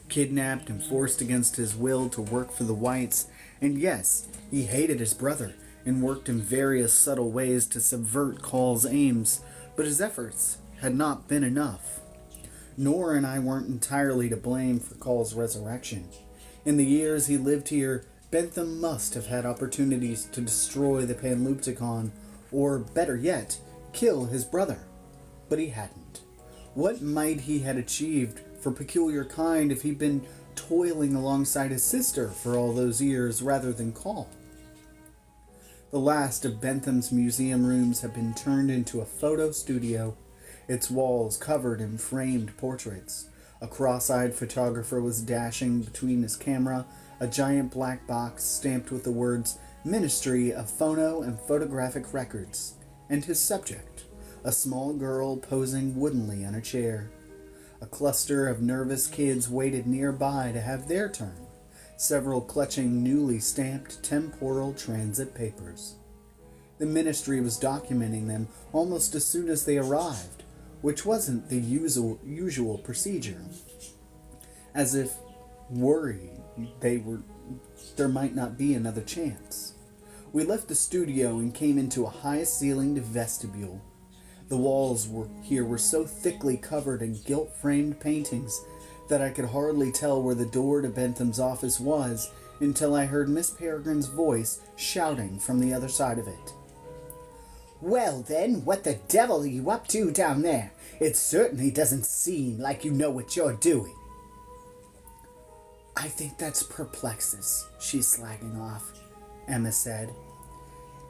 kidnapped and forced against his will to work for the whites, and yes, he hated his brother, and worked in various subtle ways to subvert Call's aims, but his efforts had not been enough. Noor and I weren't entirely to blame for Call's resurrection. In the years he lived here, Bentham must have had opportunities to destroy the Panlupticon, or, better yet, kill his brother. But he hadn't. What might he had achieved for Peculiar Kind if he'd been toiling alongside his sister for all those years rather than Call? The last of Bentham's museum rooms had been turned into a photo studio, its walls covered in framed portraits. A cross-eyed photographer was dashing between his camera, a giant black box stamped with the words Ministry of Phono and Photographic Records, and his subject, a small girl posing woodenly on a chair. A cluster of nervous kids waited nearby to have their turn, several clutching newly stamped temporal transit papers. The ministry was documenting them almost as soon as they arrived, which wasn't the usual procedure. As if worried there might not be another chance. We left the studio and came into a high-ceilinged vestibule. The walls were so thickly covered in gilt-framed paintings that I could hardly tell where the door to Bentham's office was until I heard Miss Peregrine's voice shouting from the other side of it. "Well then, what the devil are you up to down there? It certainly doesn't seem like you know what you're doing." "I think that's Perplexus she's slagging off," Emma said.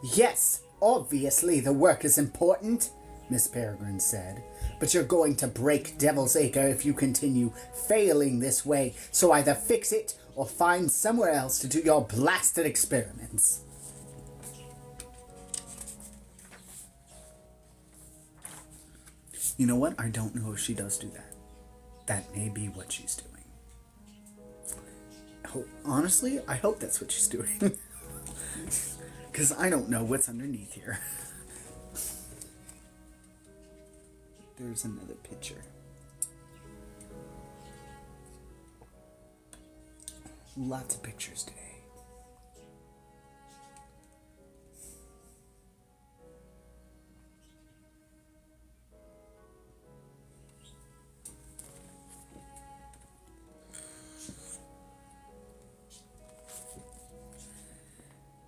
"Yes, obviously the work is important," Miss Peregrine said. "But you're going to break Devil's Acre if you continue failing this way, so either fix it or find somewhere else to do your blasted experiments." You know what? I don't know if she does do that. That may be what she's doing. Honestly, I hope that's what she's doing. Because I don't know what's underneath here. There's another picture. Lots of pictures today.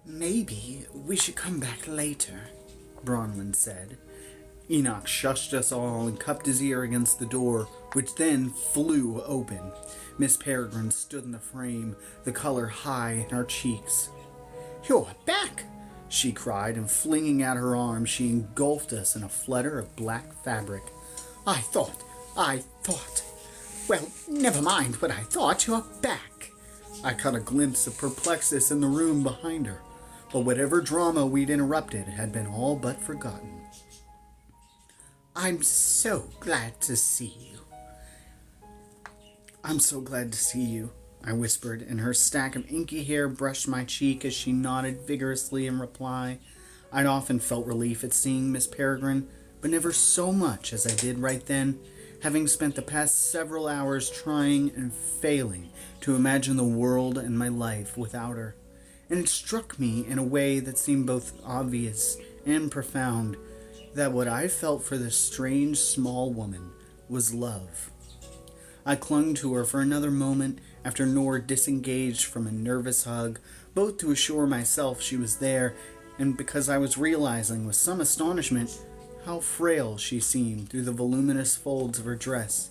"Maybe we should come back later," Bronwyn said. Enoch shushed us all and cupped his ear against the door, which then flew open. Miss Peregrine stood in the frame, the color high in her cheeks. "You're back!" she cried, and flinging out her arms, she engulfed us in a flutter of black fabric. I thought... Well, never mind what I thought, you're back." I caught a glimpse of Perplexus in the room behind her, but whatever drama we'd interrupted had been all but forgotten. "I'm so glad to see you." "I'm so glad to see you," I whispered, and her stack of inky hair brushed my cheek as she nodded vigorously in reply. I'd often felt relief at seeing Miss Peregrine, but never so much as I did right then, having spent the past several hours trying and failing to imagine the world and my life without her. And it struck me in a way that seemed both obvious and profound that what I felt for this strange small woman was love. I clung to her for another moment after Nora disengaged from a nervous hug, both to assure myself she was there and because I was realizing with some astonishment how frail she seemed through the voluminous folds of her dress.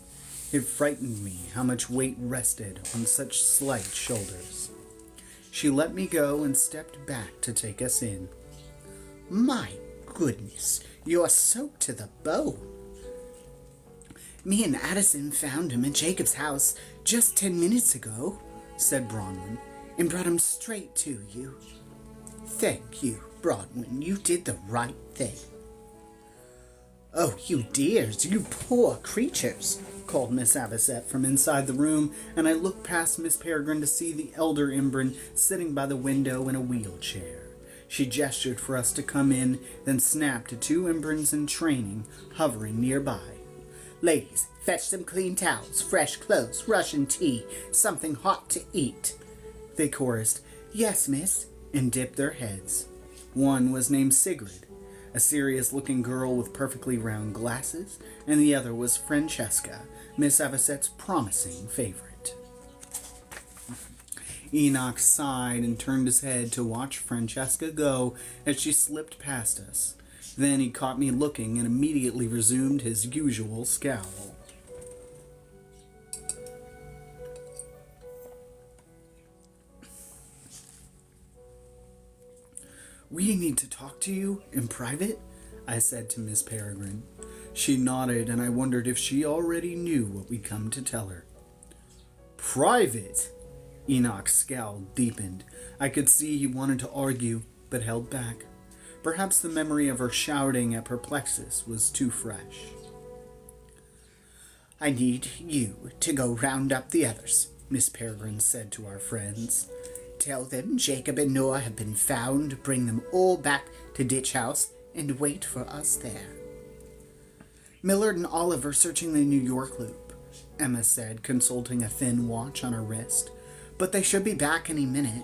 It frightened me how much weight rested on such slight shoulders. She let me go and stepped back to take us in. "My goodness, you're soaked to the bone." "Me and Addison found him at Jacob's house just 10 minutes ago," said Bronwyn, "and brought him straight to you." "Thank you, Bronwyn, you did the right thing." "Oh, you dears, you poor creatures," called Miss Avocet from inside the room, and I looked past Miss Peregrine to see the elder Imbrin sitting by the window in a wheelchair. She gestured for us to come in, then snapped to 2 Imbrins in training, hovering nearby. "Ladies, fetch some clean towels, fresh clothes, Russian tea, something hot to eat." They chorused, "Yes, miss," and dipped their heads. One was named Sigrid, a serious-looking girl with perfectly round glasses, and the other was Francesca, Miss Avocet's promising favorite. Enoch sighed and turned his head to watch Francesca go as she slipped past us. Then he caught me looking and immediately resumed his usual scowl. "We need to talk to you in private," I said to Miss Peregrine. She nodded, and I wondered if she already knew what we'd come to tell her. "Private?" Enoch's scowl deepened. I could see he wanted to argue, but held back. Perhaps the memory of her shouting at Perplexus was too fresh. "I need you to go round up the others," Miss Peregrine said to our friends. "Tell them Jacob and Noah have been found, bring them all back to Ditch House, and wait for us there." "Millard and Olive are searching the New York loop," Emma said, consulting a thin watch on her wrist. "But they should be back any minute."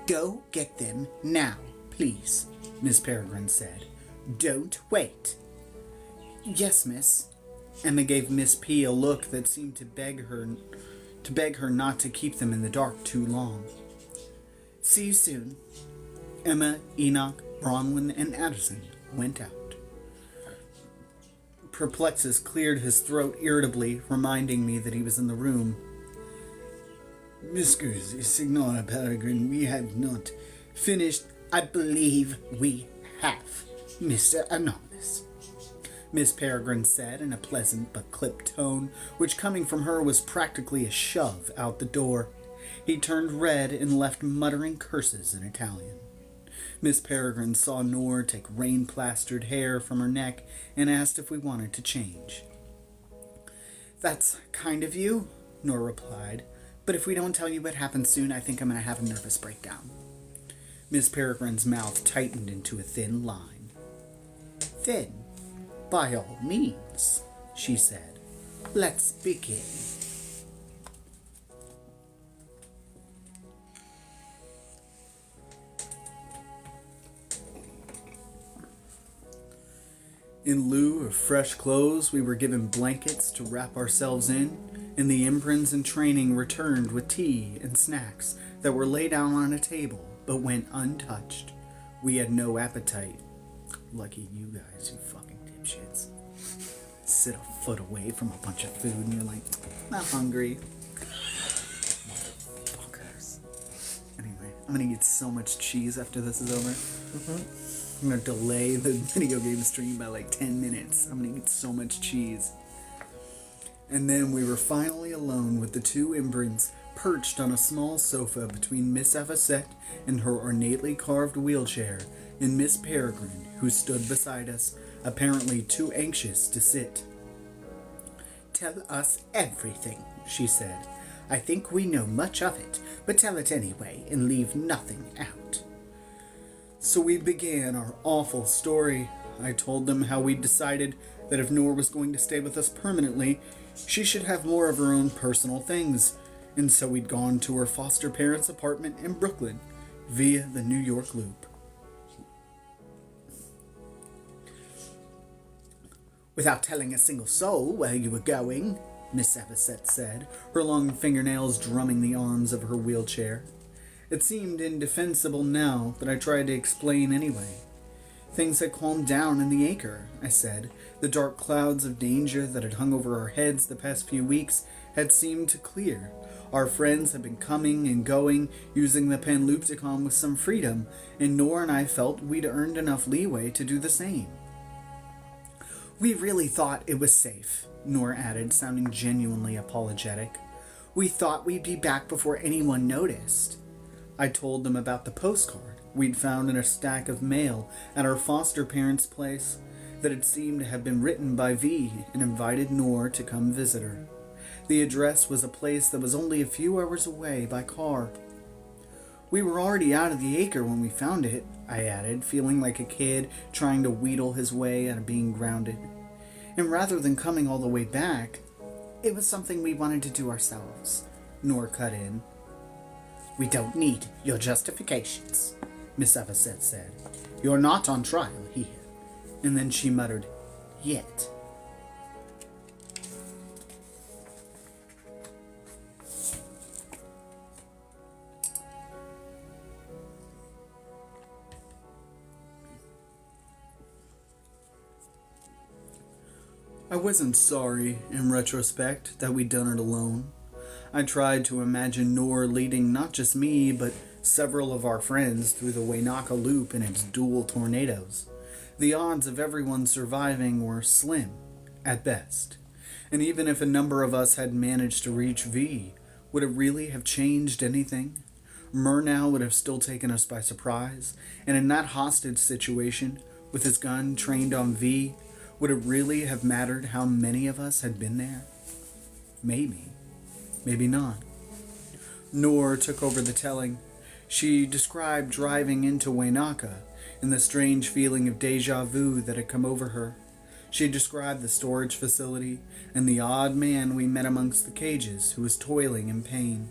"Go get them now, please," Miss Peregrine said. "Don't wait." "Yes, miss." Emma gave Miss P a look that seemed to beg her not to keep them in the dark too long. "See you soon." Emma, Enoch, Bronwyn, and Addison went out. Perplexus cleared his throat irritably, reminding me that he was in the room. "Mistress, Signora Peregrine, we have not finished." "I believe we have, Mr. Anonymous," Miss Peregrine said in a pleasant but clipped tone, which coming from her was practically a shove out the door. He turned red and left muttering curses in Italian. Miss Peregrine saw Nor take rain-plastered hair from her neck and asked if we wanted to change. "That's kind of you," Nor replied, "but if we don't tell you what happens soon, I think I'm going to have a nervous breakdown." Miss Peregrine's mouth tightened into a thin line. "Then, by all means," she said, "let's begin." In lieu of fresh clothes, we were given blankets to wrap ourselves in, and the Imprins in training returned with tea and snacks that were laid out on a table but went untouched. We had no appetite. Lucky you guys, you fucking dipshits. Sit a foot away from a bunch of food and you're like, "Not hungry." Motherfuckers. Anyway, I'm gonna eat so much cheese after this is over. I'm gonna delay the video game stream by like 10 minutes. I'm gonna eat so much cheese. And then we were finally alone with the two Imbrins perched on a small sofa between Miss Avocet and her ornately carved wheelchair, and Miss Peregrine, who stood beside us, apparently too anxious to sit. "Tell us everything," she said. "I think we know much of it, but tell it anyway and leave nothing out." So we began our awful story. I told them how we'd decided that if Nor was going to stay with us permanently, she should have more of her own personal things, and so we'd gone to her foster parents' apartment in Brooklyn via the New York Loop. "Without telling a single soul where you were going," Miss Avocet said, her long fingernails drumming the arms of her wheelchair. It seemed indefensible now, but I tried to explain anyway. Things had calmed down in the acre, I said. The dark clouds of danger that had hung over our heads the past few weeks had seemed to clear. Our friends had been coming and going, using the Panlupticon with some freedom, and Nor and I felt we'd earned enough leeway to do the same. "We really thought it was safe," Nor added, sounding genuinely apologetic. "We thought we'd be back before anyone noticed." I told them about the postcard we'd found in a stack of mail at our foster parents' place that had seemed to have been written by V and invited Nor to come visit her. The address was a place that was only a few hours away by car. "We were already out of the acre when we found it," I added, feeling like a kid trying to wheedle his way out of being grounded. "And rather than coming all the way back, it was something we wanted to do ourselves," Nor cut in. "We don't need your justifications," Miss Avocet said. "You're not on trial here." And then she muttered, "Yet." I wasn't sorry, in retrospect, that we'd done it alone. I tried to imagine Nor leading not just me, but several of our friends through the Wainaka Loop and its dual tornadoes. The odds of everyone surviving were slim, at best. And even if a number of us had managed to reach V, would it really have changed anything? Murnau would have still taken us by surprise, and in that hostage situation, with his gun trained on V, would it really have mattered how many of us had been there? Maybe. Maybe not. Nor took over the telling. She described driving into Wainaka and the strange feeling of deja vu that had come over her. She described the storage facility and the odd man we met amongst the cages who was toiling in pain.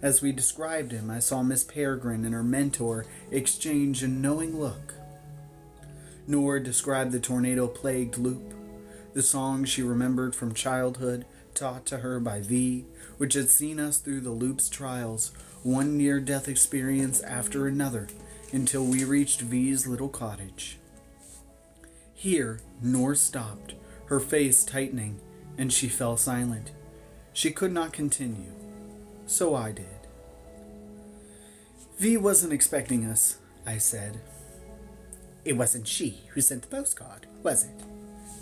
As we described him, I saw Miss Peregrine and her mentor exchange a knowing look. Nor described the tornado-plagued loop, the song she remembered from childhood, taught to her by V, which had seen us through the loop's trials, one near-death experience after another, until we reached V's little cottage. Here, Nor stopped, her face tightening, and she fell silent. She could not continue, so I did. "V wasn't expecting us," I said. "It wasn't she who sent the postcard, was it?"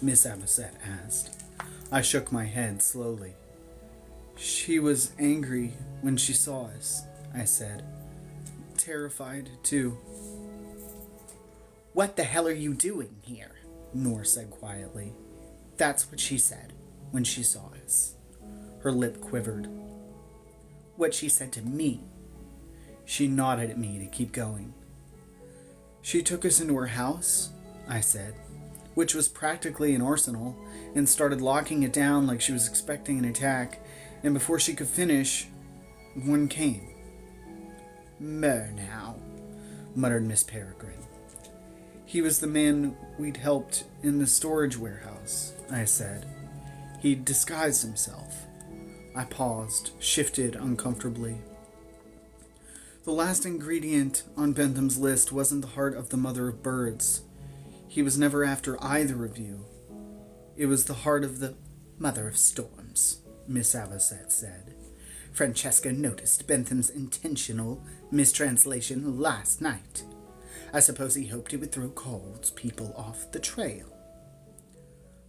Miss Avocet asked. I shook my head slowly. She was angry when she saw us, I said. Terrified, too. What the hell are you doing here? Noor said quietly. That's what she said when she saw us. Her lip quivered. What she said to me. She nodded at me to keep going. She took us into her house, I said, which was practically an arsenal, and started locking it down like she was expecting an attack, and before she could finish, one came. Murnau, muttered Miss Peregrine. He was the man we'd helped in the storage warehouse, I said. He'd disguised himself. I paused, shifted uncomfortably. The last ingredient on Bentham's list wasn't the heart of the mother of birds. He was never after either of you. It was the heart of the mother of storms, Miss Avocet said. Francesca noticed Bentham's intentional mistranslation last night. I suppose he hoped it would throw Cole's people off the trail.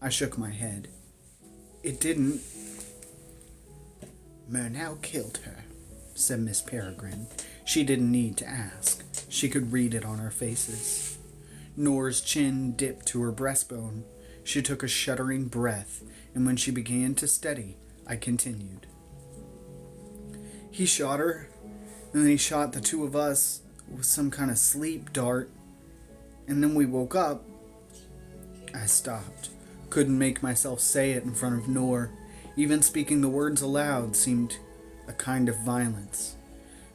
I shook my head. It didn't. Murnau killed her, said Miss Peregrine. She didn't need to ask. She could read it on our faces. Noor's chin dipped to her breastbone. She took a shuddering breath, and when she began to steady, I continued. He shot her, and then he shot the two of us with some kind of sleep dart, and then we woke up. I stopped. Couldn't make myself say it in front of Noor. Even speaking the words aloud seemed a kind of violence.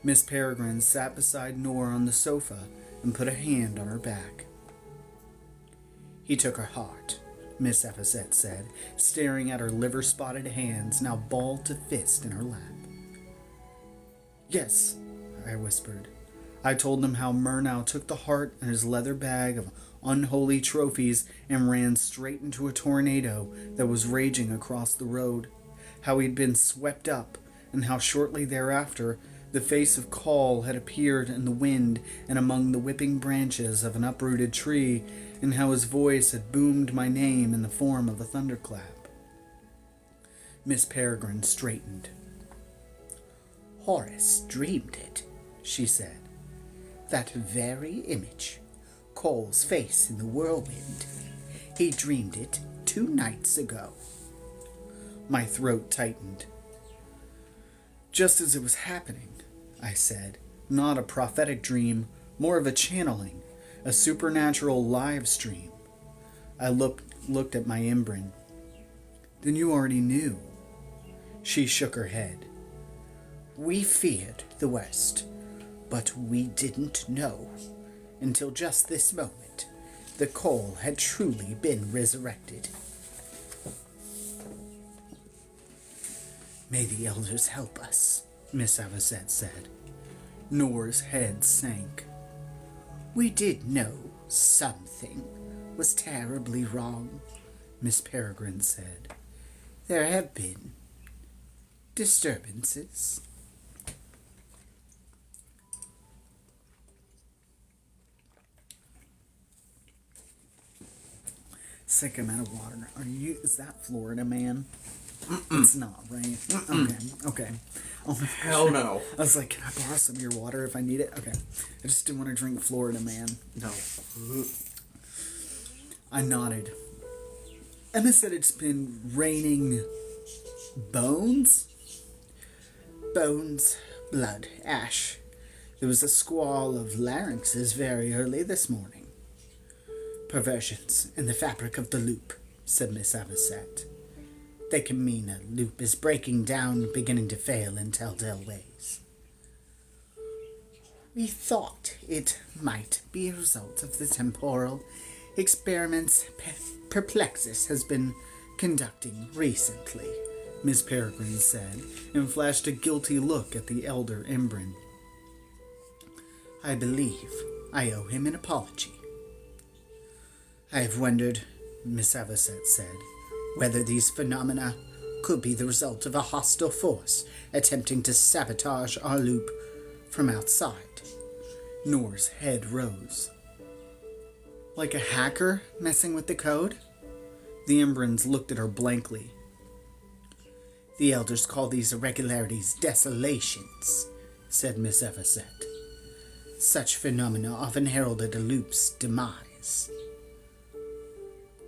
Miss Peregrine sat beside Noor on the sofa and put a hand on her back. He took her heart, Miss Avocet said, staring at her liver-spotted hands now balled to fist in her lap. Yes, I whispered. I told them how Murnau took the heart in his leather bag of unholy trophies and ran straight into a tornado that was raging across the road, how he'd been swept up, and how shortly thereafter the face of Call had appeared in the wind and among the whipping branches of an uprooted tree, and how his voice had boomed my name in the form of a thunderclap. Miss Peregrine straightened. Horace dreamed it, she said. That very image, Cole's face in the whirlwind. He dreamed it 2 nights ago. My throat tightened. Just as it was happening, I said. Not a prophetic dream, more of a channeling, a supernatural live stream. I looked at my Imbrin. Then you already knew. She shook her head. We feared the worst, but we didn't know, until just this moment, that Cole had truly been resurrected. May the elders help us, Miss Avocet said. Noor's head sank. We did know something was terribly wrong, Miss Peregrine said. There have been disturbances. Sick amount of water. Is that Florida Man? It's not, right? Okay. Oh my Hell no. I was like, can I borrow some of your water if I need it? Okay. I just didn't want to drink Florida Man. No. I nodded. Emma said it's been raining bones? Bones, blood, ash. There was a squall of larynxes very early this morning. Perversions in the fabric of the loop, said Miss Avocet. They can mean a loop is breaking down, beginning to fail in telltale ways. We thought it might be a result of the temporal experiments Perplexus has been conducting recently, Miss Peregrine said, and flashed a guilty look at the elder Imbrin. I believe I owe him an apology. I have wondered, Miss Avocet said, whether these phenomena could be the result of a hostile force attempting to sabotage our loop from outside. Noor's head rose. Like a hacker messing with the code? The Embrons looked at her blankly. "The elders call these irregularities desolations," said Miss Everset. "Such phenomena often heralded a loop's demise."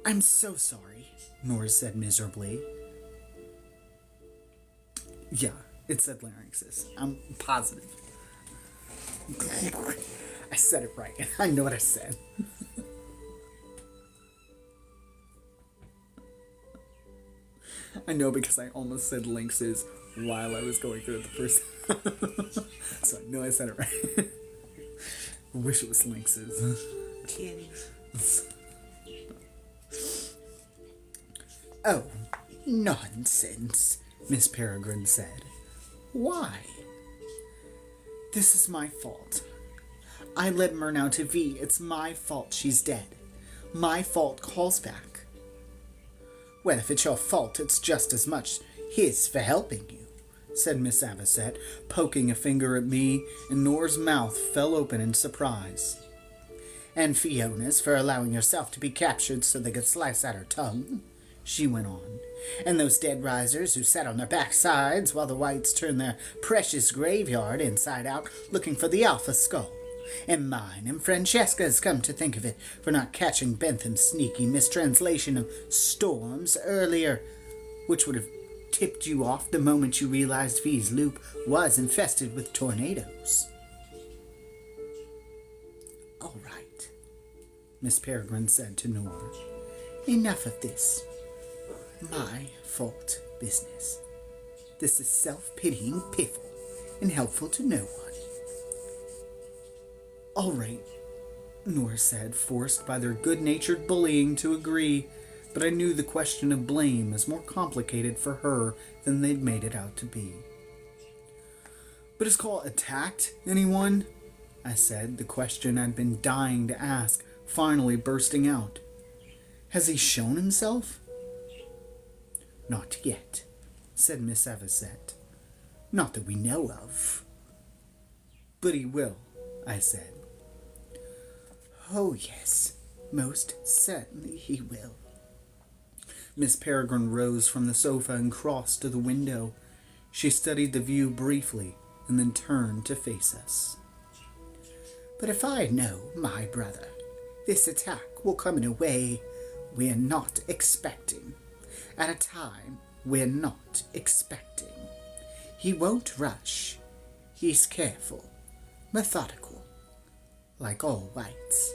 "I'm so sorry," Nora said miserably. Yeah, it said larynxes. I'm positive. I said it right. I know what I said. I know because I almost said lynxes while I was going through it the first time. So I know I said it right. I wish it was lynxes. Titties. "Oh, nonsense," Miss Peregrine said. "Why?" "This is my fault. I led Murnau to V. It's my fault she's dead. My fault calls back." "Well, if it's your fault, it's just as much his for helping you," said Miss Avocet, poking a finger at me, and Nora's mouth fell open in surprise. "And Fiona's for allowing herself to be captured so they could slice out her tongue," she went on. "And those dead risers who sat on their backsides while the whites turned their precious graveyard inside out looking for the Alpha Skull. And mine and Francesca's, come to think of it, for not catching Bentham's sneaky mistranslation of storms earlier, which would have tipped you off the moment you realized V's loop was infested with tornadoes." "All right," Miss Peregrine said to Nora. "Enough of this my fault business. This is self-pitying piffle and helpful to no one." "All right," Nora said, forced by their good-natured bullying to agree, but I knew the question of blame was more complicated for her than they'd made it out to be. "But has Call attacked anyone?" I said, the question I'd been dying to ask finally bursting out. "Has he shown himself?" "Not yet," said Miss Avocet. "Not that we know of." "But he will," I said. "Oh, yes, most certainly he will." Miss Peregrine rose from the sofa and crossed to the window. She studied the view briefly and then turned to face us. "But if I know my brother, this attack will come in a way we're not expecting, at a time we're not expecting. He won't rush. He's careful, methodical, like all whites."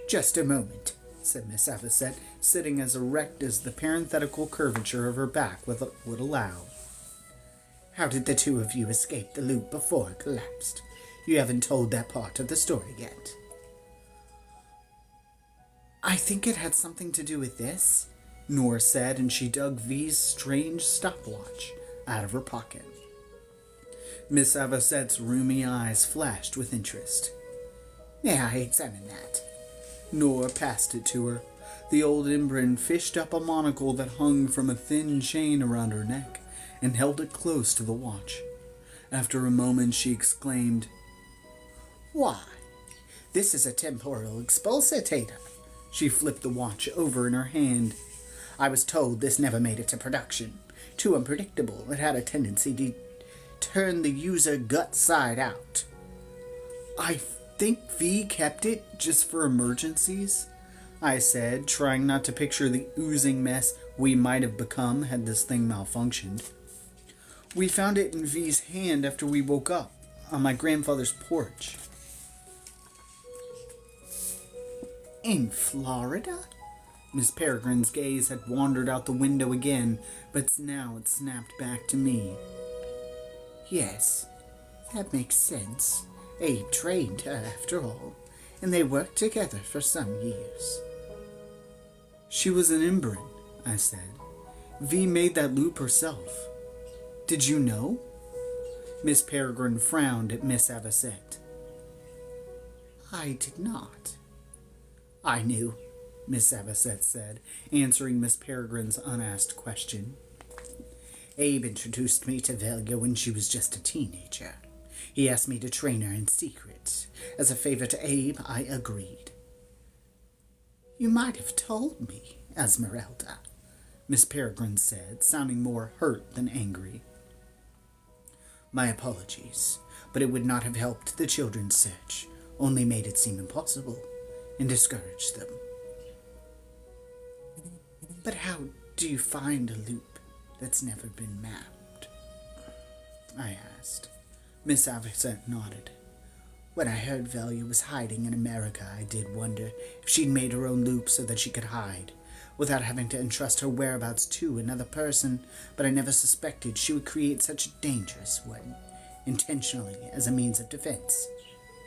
"Just a moment," said Miss Avocet, sitting as erect as the parenthetical curvature of her back would allow. "How did the two of you escape the loop before it collapsed? You haven't told that part of the story yet." "I think it had something to do with this," Nora said, and she dug V's strange stopwatch out of her pocket. Miss Avocet's rheumy eyes flashed with interest. "May I examine that?" Nora passed it to her. The old Embrin fished up a monocle that hung from a thin chain around her neck and held it close to the watch. After a moment she exclaimed, "Why, this is a temporal expulsator." She flipped the watch over in her hand. "I was told this never made it to production. Too unpredictable, it had a tendency to turn the user gut side out." "I think V kept it just for emergencies," I said, trying not to picture the oozing mess we might have become had this thing malfunctioned. "We found it in V's hand after we woke up, on my grandfather's porch." "In Florida?" Miss Peregrine's gaze had wandered out the window again, but now it snapped back to me. "Yes, that makes sense. Abe trained her, after all, and they worked together for some years." "She was an Embrin," I said. "V made that loop herself. Did you know?" Miss Peregrine frowned at Miss Avocet. "I did not." "I knew," Miss Avocet said, answering Miss Peregrine's unasked question. "Abe introduced me to Velga when she was just a teenager. He asked me to train her in secret. As a favor to Abe, I agreed." "You might have told me," Esmeralda," Miss Peregrine said, sounding more hurt than angry. "My apologies, but it would not have helped the children's search, only made it seem impossible and discouraged them." "But how do you find a loop that's never been mapped?" I asked. Miss Avocet nodded. "When I heard Velia was hiding in America, I did wonder if she'd made her own loop so that she could hide, without having to entrust her whereabouts to another person, but I never suspected she would create such a dangerous one, intentionally, as a means of defense.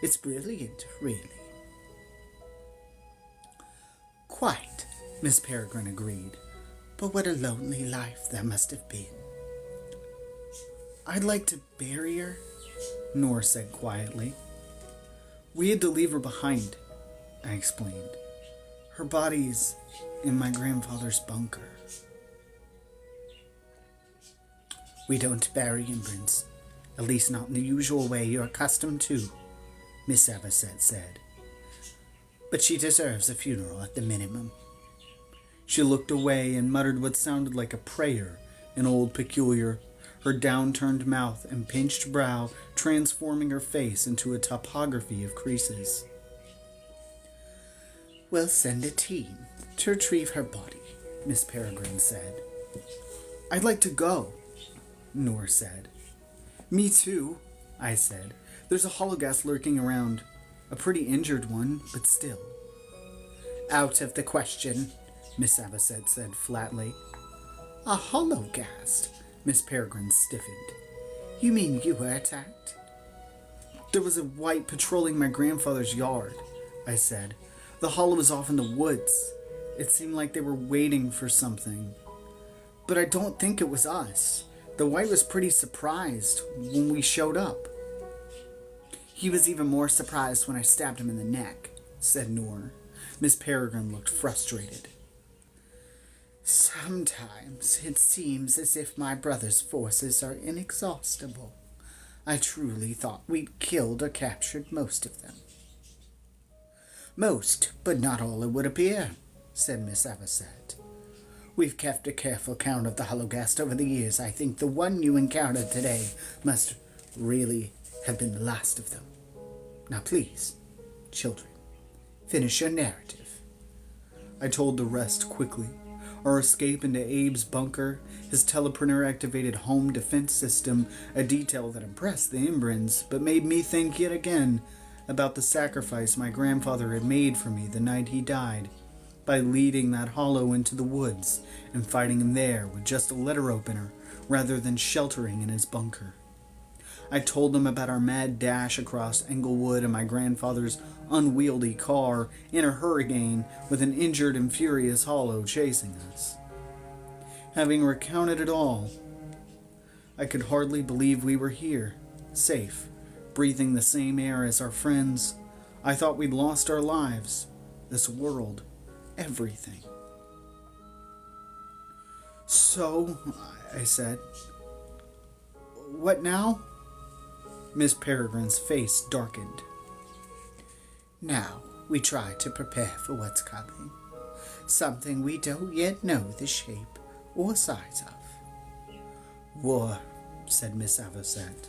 It's brilliant, really." "Quite," Miss Peregrine agreed. "But what a lonely life that must have been." "I'd like to bury her," Nor said quietly. "We had to leave her behind," I explained. "Her body's in my grandfather's bunker." "We don't bury Imbrins, at least not in the usual way you're accustomed to," Miss Avocet said. "But she deserves a funeral at the minimum." She looked away and muttered what sounded like a prayer in Old Peculiar, her downturned mouth and pinched brow transforming her face into a topography of creases. "We'll send a team to retrieve her body," Miss Peregrine said. "I'd like to go," Nor said. "Me too," I said. "There's a hologhast lurking around. A pretty injured one, but still." "Out of the question," Miss Avocet said flatly. "A hologhast?" Miss Peregrine stiffened. "You mean you were attacked?" "There was a white patrolling my grandfather's yard," I said. "The hollow was off in the woods. It seemed like they were waiting for something. But I don't think it was us. The white was pretty surprised when we showed up." "He was even more surprised when I stabbed him in the neck," said Noor. Miss Peregrine looked frustrated. "Sometimes it seems as if my brother's forces are inexhaustible. I truly thought we'd killed or captured most of them." "Most, but not all, it would appear," said Miss Avocet. "We've kept a careful count of the hologhast over the years. I think the one you encountered today must really have been the last of them. Now please, children, finish your narrative." I told the rest quickly. Our escape into Abe's bunker, his teleprinter-activated home defense system, a detail that impressed the Imbrins, but made me think yet again about the sacrifice my grandfather had made for me the night he died, by leading that hollow into the woods and fighting him there with just a letter opener rather than sheltering in his bunker. I told them about our mad dash across Englewood and my grandfather's unwieldy car in a hurricane with an injured and furious hollow chasing us. Having recounted it all, I could hardly believe we were here, safe, breathing the same air as our friends. I thought we'd lost our lives, this world, everything. "So," I said, "what now?" Miss Peregrine's face darkened. "Now we try to prepare for what's coming, something we don't yet know the shape or size of." "War," said Miss Avocet.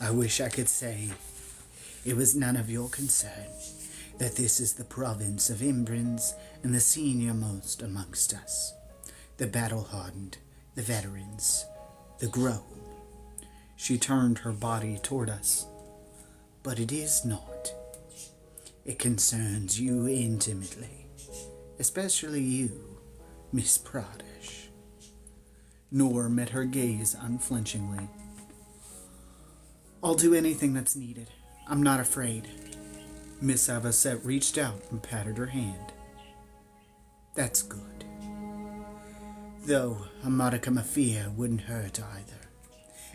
"I wish I could say it was none of your concern, that this is the province of Imbrins and the senior-most amongst us, the battle-hardened, the veterans, the grown." She turned her body toward us. "But it is not. It concerns you intimately, especially you, Miss Pradesh." Noor met her gaze unflinchingly. "I'll do anything that's needed. I'm not afraid." Miss Avocet reached out and patted her hand. "That's good. Though a modicum of fear wouldn't hurt either.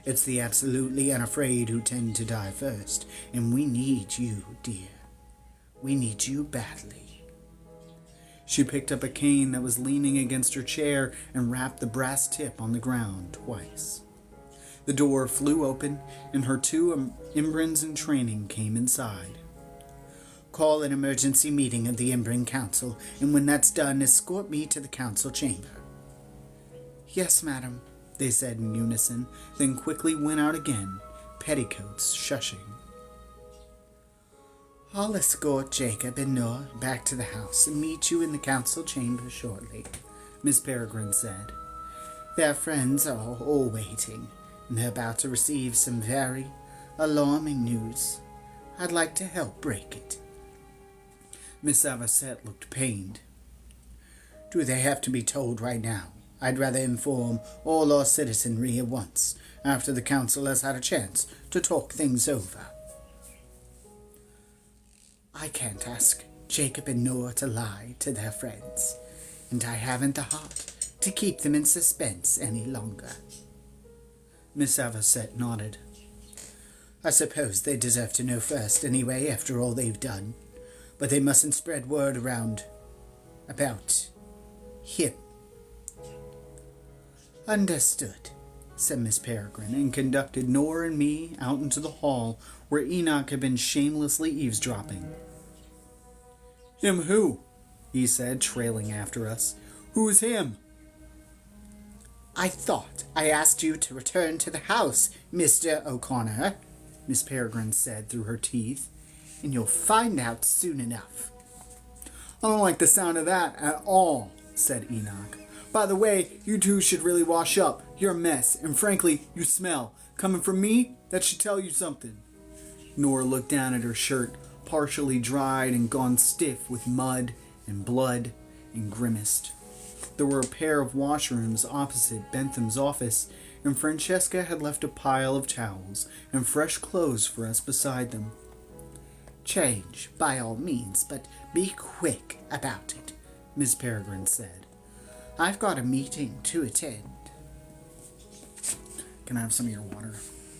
It's the absolutely unafraid who tend to die first, and we need you, dear. We need you badly." She picked up a cane that was leaning against her chair and rapped the brass tip on the ground twice. The door flew open, and her two Imbrins in training came inside. Call an emergency meeting of the Embering Council, and when that's done, escort me to the council chamber. Yes, madam, they said in unison, then quickly went out again, petticoats shushing. I'll escort Jacob and Noah back to the house and meet you in the council chamber shortly, Miss Peregrine said. Their friends are all waiting, and they're about to receive some very alarming news. I'd like to help break it. Miss Avocet looked pained. Do they have to be told right now? I'd rather inform all our citizenry at once, after the council has had a chance to talk things over. I can't ask Jacob and Noah to lie to their friends, and I haven't the heart to keep them in suspense any longer. Miss Avocet nodded. I suppose they deserve to know first anyway, after all they've done, but they mustn't spread word around about him. Understood, said Miss Peregrine, and conducted Nora and me out into the hall where Enoch had been shamelessly eavesdropping. Him who? He said, trailing after us. Who's him? I thought I asked you to return to the house, Mr. O'Connor, Miss Peregrine said through her teeth, and you'll find out soon enough. I don't like the sound of that at all, said Enoch. By the way, you two should really wash up. You're a mess, and frankly, you smell. Coming from me, that should tell you something. Nora looked down at her shirt, partially dried and gone stiff with mud and blood, and grimaced. There were a pair of washrooms opposite Bentham's office, and Francesca had left a pile of towels and fresh clothes for us beside them. Change, by all means, but be quick about it, Miss Peregrine said. I've got a meeting to attend. Can I have some of your water?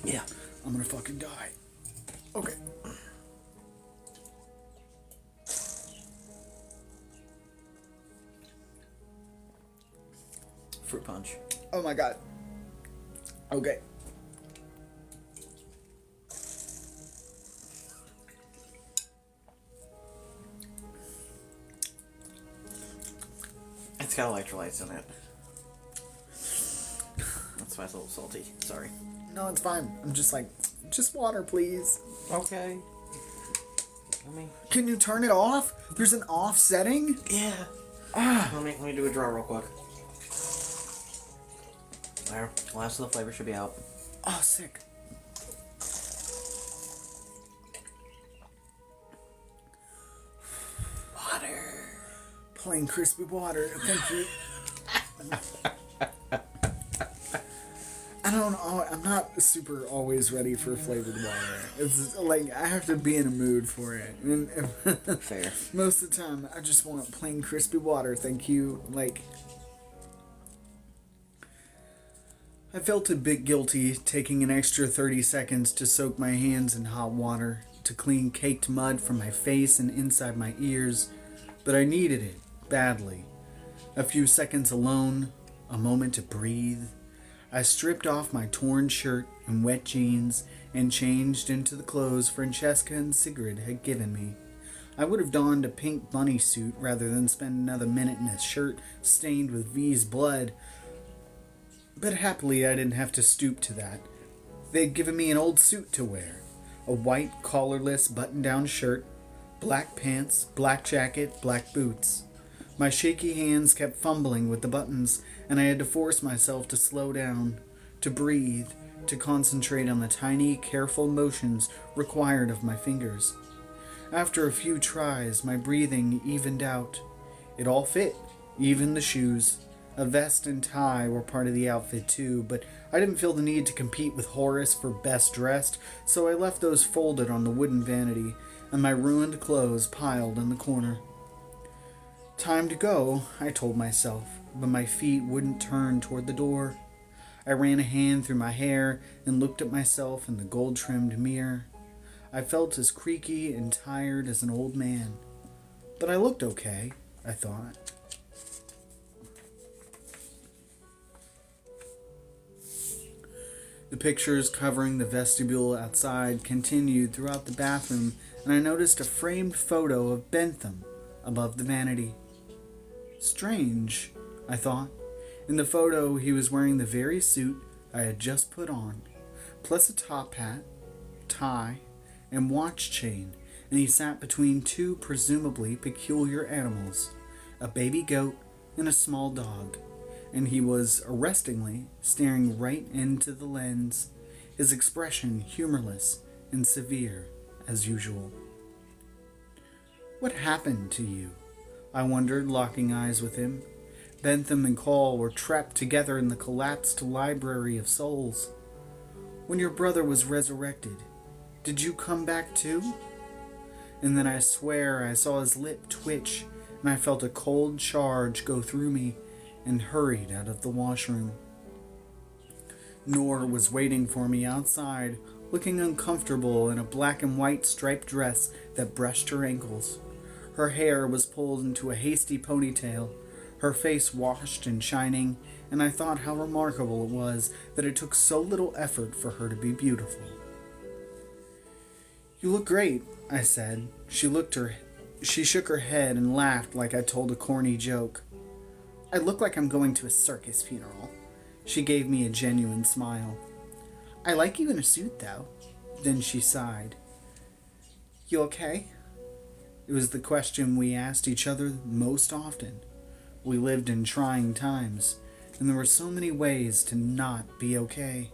Yeah. I'm gonna fucking die. Okay. Fruit punch. Oh my god. Okay. It's got electrolytes in it. That's why it's a little salty. Sorry. No, it's fine. I'm just like, just water, please. Okay. Can you turn it off? There's an off setting? Yeah. Ah. Let me do a draw real quick. There. Last of the flavor should be out. Oh, sick. Water. Plain crispy water. Thank you. I don't know. I'm not super always ready for flavored water. It's like I have to be in a mood for it. And Fair. most of the time, I just want plain crispy water. Thank you. Like, I felt a bit guilty taking an extra 30 seconds to soak my hands in hot water to clean caked mud from my face and inside my ears, but I needed it badly. A few seconds alone, a moment to breathe. I stripped off my torn shirt and wet jeans and changed into the clothes Francesca and Sigrid had given me. I would have donned a pink bunny suit rather than spend another minute in a shirt stained with V's blood, but happily I didn't have to stoop to that. They'd given me an old suit to wear, a white collarless button-down shirt, black pants, black jacket, black boots. My shaky hands kept fumbling with the buttons, and I had to force myself to slow down, to breathe, to concentrate on the tiny, careful motions required of my fingers. After a few tries, my breathing evened out. It all fit, even the shoes. A vest and tie were part of the outfit too, but I didn't feel the need to compete with Horace for best dressed, so I left those folded on the wooden vanity, and my ruined clothes piled in the corner. Time to go, I told myself, but my feet wouldn't turn toward the door. I ran a hand through my hair and looked at myself in the gold-trimmed mirror. I felt as creaky and tired as an old man. But I looked okay, I thought. The pictures covering the vestibule outside continued throughout the bathroom and I noticed a framed photo of Bentham above the vanity. Strange, I thought. In the photo, he was wearing the very suit I had just put on, plus a top hat, tie, and watch chain, and he sat between two presumably peculiar animals, a baby goat and a small dog, and he was arrestingly staring right into the lens, his expression humorless and severe as usual. What happened to you? I wondered, locking eyes with him. Bentham and Call were trapped together in the collapsed library of souls. When your brother was resurrected, did you come back too? And then I swear I saw his lip twitch, and I felt a cold charge go through me, and hurried out of the washroom. Nora was waiting for me outside, looking uncomfortable in a black and white striped dress that brushed her ankles. Her hair was pulled into a hasty ponytail, her face washed and shining, and I thought how remarkable it was that it took so little effort for her to be beautiful. You look great, I said. She shook her head and laughed like I told a corny joke. I look like I'm going to a circus funeral. She gave me a genuine smile. I like you in a suit, though. Then she sighed. You okay? It was the question we asked each other most often. We lived in trying times, and there were so many ways to not be okay.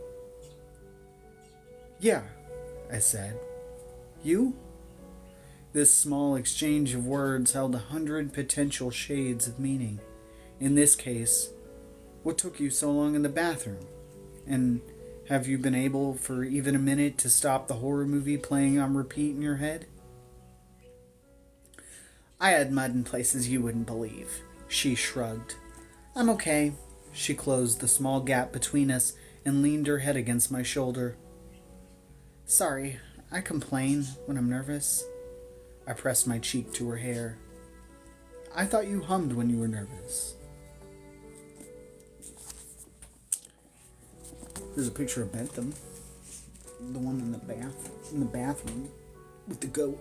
Yeah, I said. You? This small exchange of words held 100 potential shades of meaning. In this case, what took you so long in the bathroom? And have you been able for even a minute to stop the horror movie playing on repeat in your head? I had mud in places you wouldn't believe. She shrugged. I'm okay. She closed the small gap between us and leaned her head against my shoulder. Sorry, I complain when I'm nervous. I pressed my cheek to her hair. I thought you hummed when you were nervous. Here's a picture of Bentham. The one in the bathroom with the goat.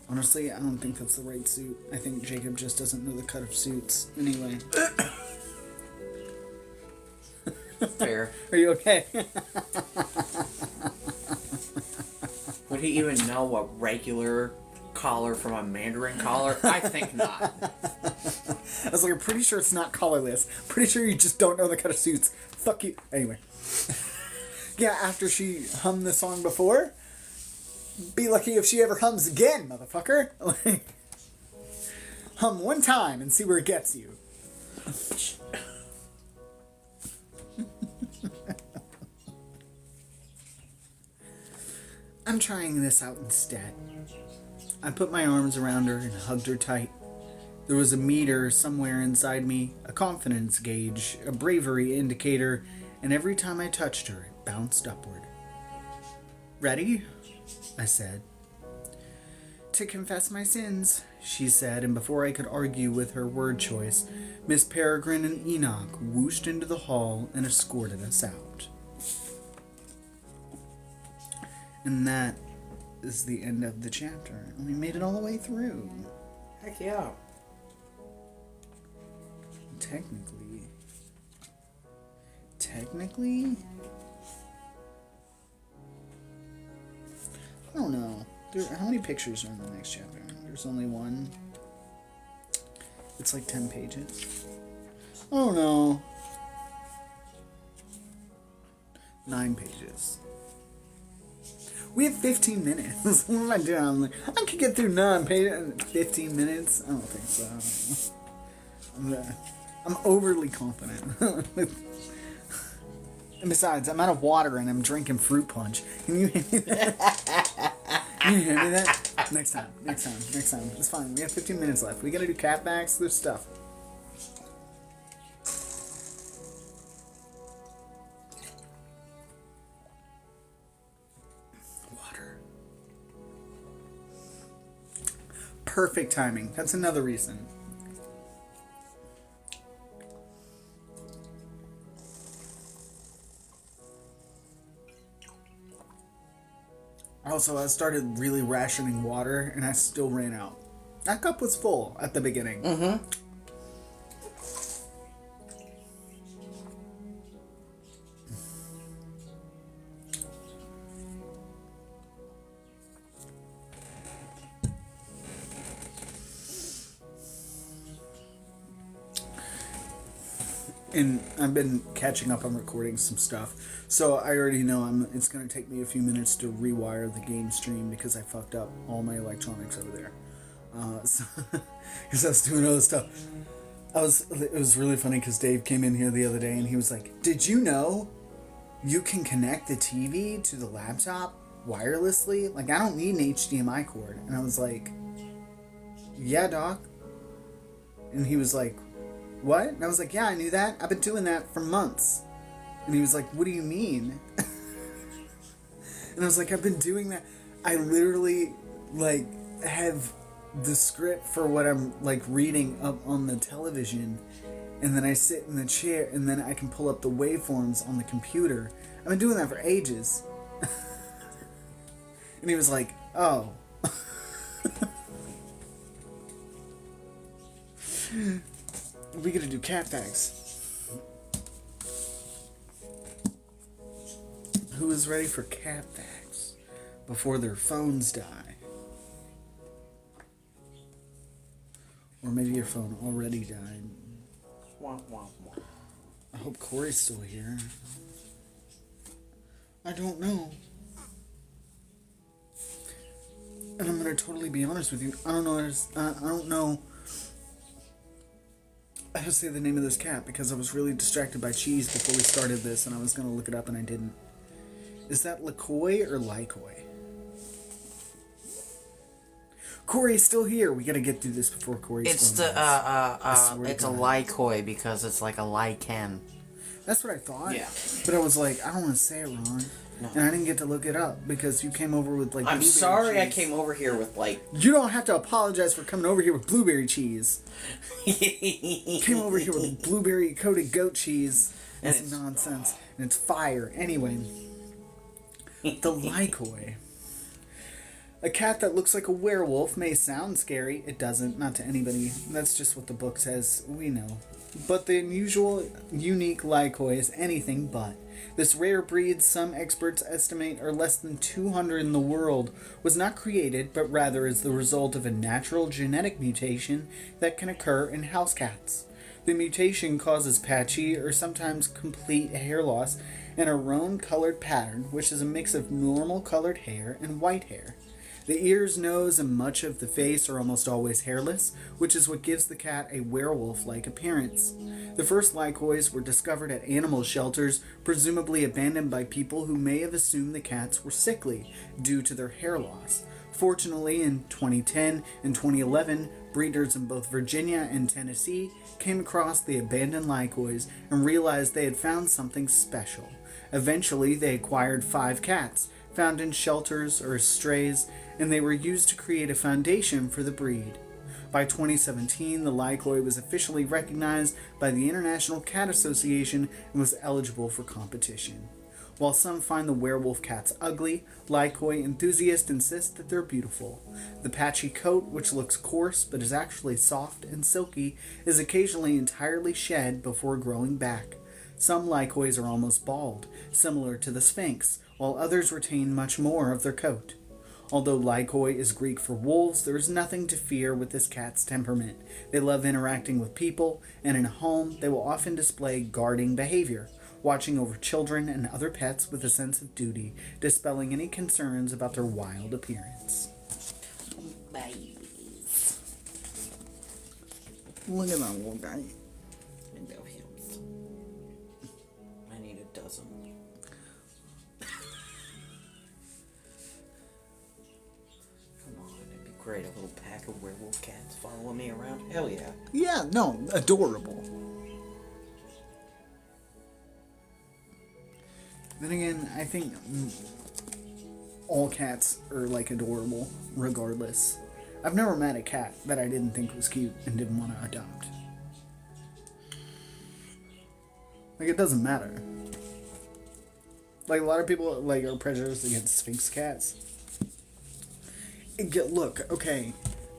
Honestly, I don't think that's the right suit. I think Jacob just doesn't know the cut of suits. Anyway. Fair. Are you okay? Would he even know a regular collar from a Mandarin collar? I think not. I was like, I'm pretty sure it's not collarless. Pretty sure you just don't know the cut of suits. Fuck you. Anyway. Yeah, after she hummed the song before, be lucky if she ever hums again, motherfucker. Like, hum one time and see where it gets you. I'm trying this out instead. I put my arms around her and hugged her tight. There was a meter somewhere inside me, a confidence gauge, a bravery indicator, and every time I touched her, it bounced upward. Ready? I said. To confess my sins, she said, and before I could argue with her word choice, Miss Peregrine and Enoch whooshed into the hall and escorted us out. And that is the end of the chapter. And we made it all the way through. Heck yeah. Technically, I don't know. How many pictures are in the next chapter? There's only one. It's like 10 pages. I don't know. 9 pages. We have 15 minutes. What am I doing? I'm like, I could get through 9 pages in 15 minutes. I don't think so. I'm overly confident. And besides, I'm out of water and I'm drinking fruit punch. Can you hear me that? Can you hear me that? Next time. It's fine. We have 15 minutes left. We gotta do catbacks. There's stuff. perfect timing. That's another reason. Also, I started really rationing water, and I still ran out. That cup was full at the beginning. Mm-hmm. And I've been catching up on recording some stuff, so I already know it's going to take me a few minutes to rewire the game stream because I fucked up all my electronics over there. Because I was doing other stuff. It was really funny because Dave came in here the other day and he was like, "Did you know you can connect the TV to the laptop wirelessly? Like, I don't need an HDMI cord." And I was like, "Yeah, Doc." And he was like, "What?" And I was like, "Yeah, I knew that. I've been doing that for months." And he was like, "What do you mean?" And I was like, "I've been doing that. I literally, like, have the script for what I'm, like, reading up on the television. And then I sit in the chair, and then I can pull up the waveforms on the computer. I've been doing that for ages." And he was like, "Oh." We gotta do cat facts. Who is ready for cat facts before their phones die? Or maybe your phone already died. Wah, wah, wah. I hope Corey's still here. I don't know. And I'm gonna totally be honest with you. I don't know how to say the name of this cat because I was really distracted by cheese before we started this and I was gonna look it up and I didn't. Is that Likoi or Likoi? Corey's still here. We gotta get through this before Corey's It's phone dies. it's a Likoi because it's like a lichen. That's what I thought. Yeah. But I was like, I don't want to say it wrong. No. And I didn't get to look it up because you came over with like. I'm sorry, I came over here with like. You don't have to apologize for coming over here with blueberry cheese. Came over here with blueberry coated goat cheese. And it's nonsense. And it's fire. Anyway, the Likoi. A cat that looks like a werewolf may sound scary. It doesn't, not to anybody. That's just what the book says. We know. But the unusual, unique Likoi is anything but. This rare breed, some experts estimate are less than 200 in the world, was not created, but rather is the result of a natural genetic mutation that can occur in house cats. The mutation causes patchy or sometimes complete hair loss and a roan-colored pattern, which is a mix of normal colored hair and white hair. The ears, nose, and much of the face are almost always hairless, which is what gives the cat a werewolf-like appearance. The first Likois were discovered at animal shelters, presumably abandoned by people who may have assumed the cats were sickly due to their hair loss. Fortunately, in 2010 and 2011, breeders in both Virginia and Tennessee came across the abandoned Likois and realized they had found something special. Eventually, they acquired 5 cats, found in shelters or strays, and they were used to create a foundation for the breed. By 2017, the Likoi was officially recognized by the International Cat Association and was eligible for competition. While some find the werewolf cats ugly, Likoi enthusiasts insist that they're beautiful. The patchy coat, which looks coarse but is actually soft and silky, is occasionally entirely shed before growing back. Some Likois are almost bald, similar to the Sphinx, while others retain much more of their coat. Although Likoi is Greek for wolves, there is nothing to fear with this cat's temperament. They love interacting with people, and in a home, they will often display guarding behavior, watching over children and other pets with a sense of duty, dispelling any concerns about their wild appearance. Babies. Look at that little guy. I know him. I need a dozen. Great, a little pack of werewolf cats following me around. Hell yeah. Yeah, no, adorable. Then again, I think all cats are like adorable, regardless. I've never met a cat that I didn't think was cute and didn't want to adopt. Like, it doesn't matter. Like, a lot of people, like, are prejudiced against Sphinx cats. Look, okay,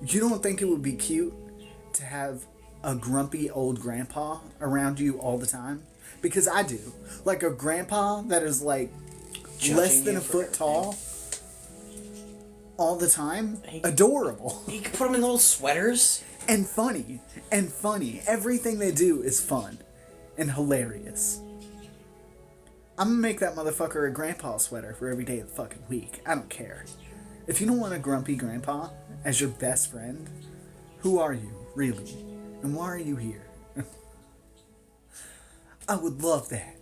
you don't think it would be cute to have a grumpy old grandpa around you all the time? Because I do. Like, a grandpa that is, like, less than a foot tall all the time. Adorable. You can put them in little sweaters. And funny. And funny. Everything they do is fun. And hilarious. I'm gonna make that motherfucker a grandpa sweater for every day of the fucking week. I don't care. If you don't want a grumpy grandpa as your best friend, who are you, really? And why are you here? I would love that.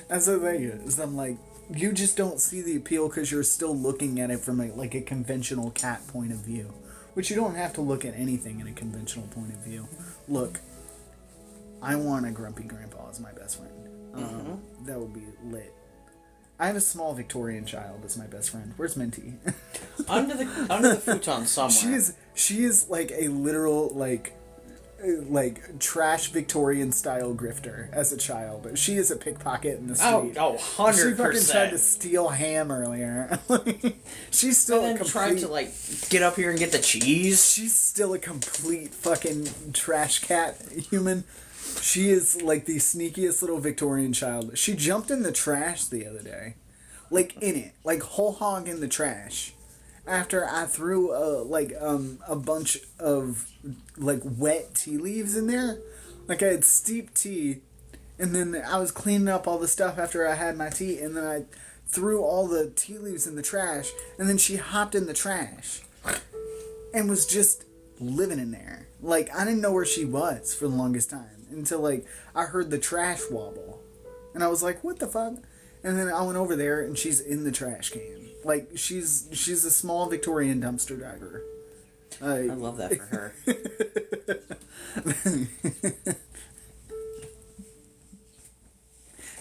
That's the thing is, I'm like, you just don't see the appeal because you're still looking at it from a conventional cat point of view. Which you don't have to look at anything in a conventional point of view. Look, I want a grumpy grandpa as my best friend. That would be lit. I have a small Victorian child as my best friend. Where's Minty? under the futon somewhere. She is like a literal like trash Victorian style grifter as a child. She is a pickpocket in the street. 100%. She fucking tried to steal ham earlier. She's still and then tried to like get up here and get the cheese. She's still a complete fucking trash cat human. She is like the sneakiest little Victorian child. She jumped in the trash the other day. Like in it. Like whole hog in the trash. After I threw a bunch of like wet tea leaves in there. Like I had steeped tea. And then I was cleaning up all the stuff after I had my tea. And then I threw all the tea leaves in the trash. And then she hopped in the trash. And was just living in there. Like I didn't know where she was for the longest time. Until, like, I heard the trash wobble. And I was like, what the fuck? And then I went over there, and she's in the trash can. Like, she's a small Victorian dumpster diver. I love that for her.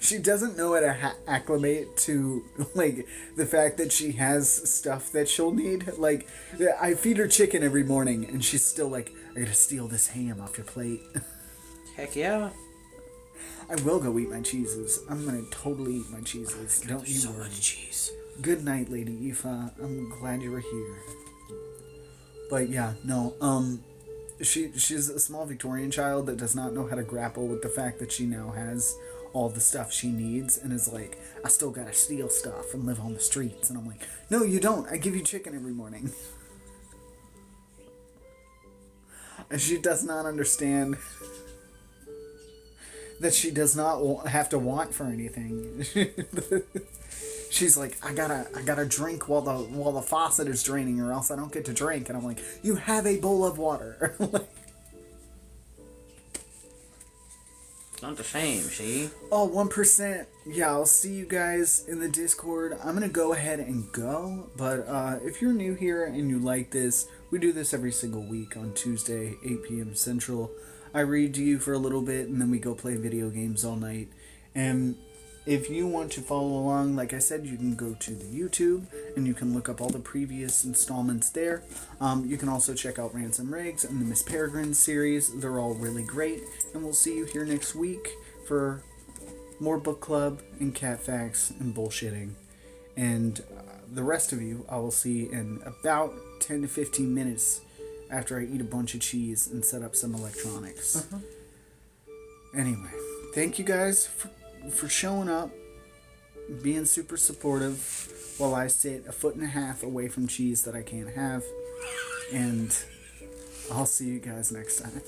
She doesn't know how to acclimate to, like, the fact that she has stuff that she'll need. Like, I feed her chicken every morning, and she's still like, I gotta steal this ham off your plate. Heck yeah. I will go eat my cheeses. I'm gonna totally eat my cheeses. Don't you so worry. much cheese. Good night, Lady Aoife. I'm glad you were here. But yeah, no, she's a small Victorian child that does not know how to grapple with the fact that she now has all the stuff she needs and is like, I still gotta steal stuff and live on the streets. And I'm like, no, you don't. I give you chicken every morning. And she does not understand that she does not have to want for anything. She's like, I gotta drink while the faucet is draining, or else I don't get to drink. And I'm like, you have a bowl of water. Not the same, see? Oh, 1%. Yeah, I'll see you guys in the Discord. I'm gonna go ahead and go, but if you're new here and you like this, we do this every single week on Tuesday, 8 p.m. Central. I read to you for a little bit, and then we go play video games all night. And if you want to follow along, like I said, you can go to the YouTube, and you can look up all the previous installments there. You can also check out Ransom Riggs and the Miss Peregrine series. They're all really great. And we'll see you here next week for more book club and cat facts and bullshitting. And the rest of you I will see in about 10 to 15 minutes after I eat a bunch of cheese and set up some electronics. Anyway, thank you guys for showing up, being super supportive while I sit 1.5 feet away from cheese that I can't have. And I'll see you guys next time.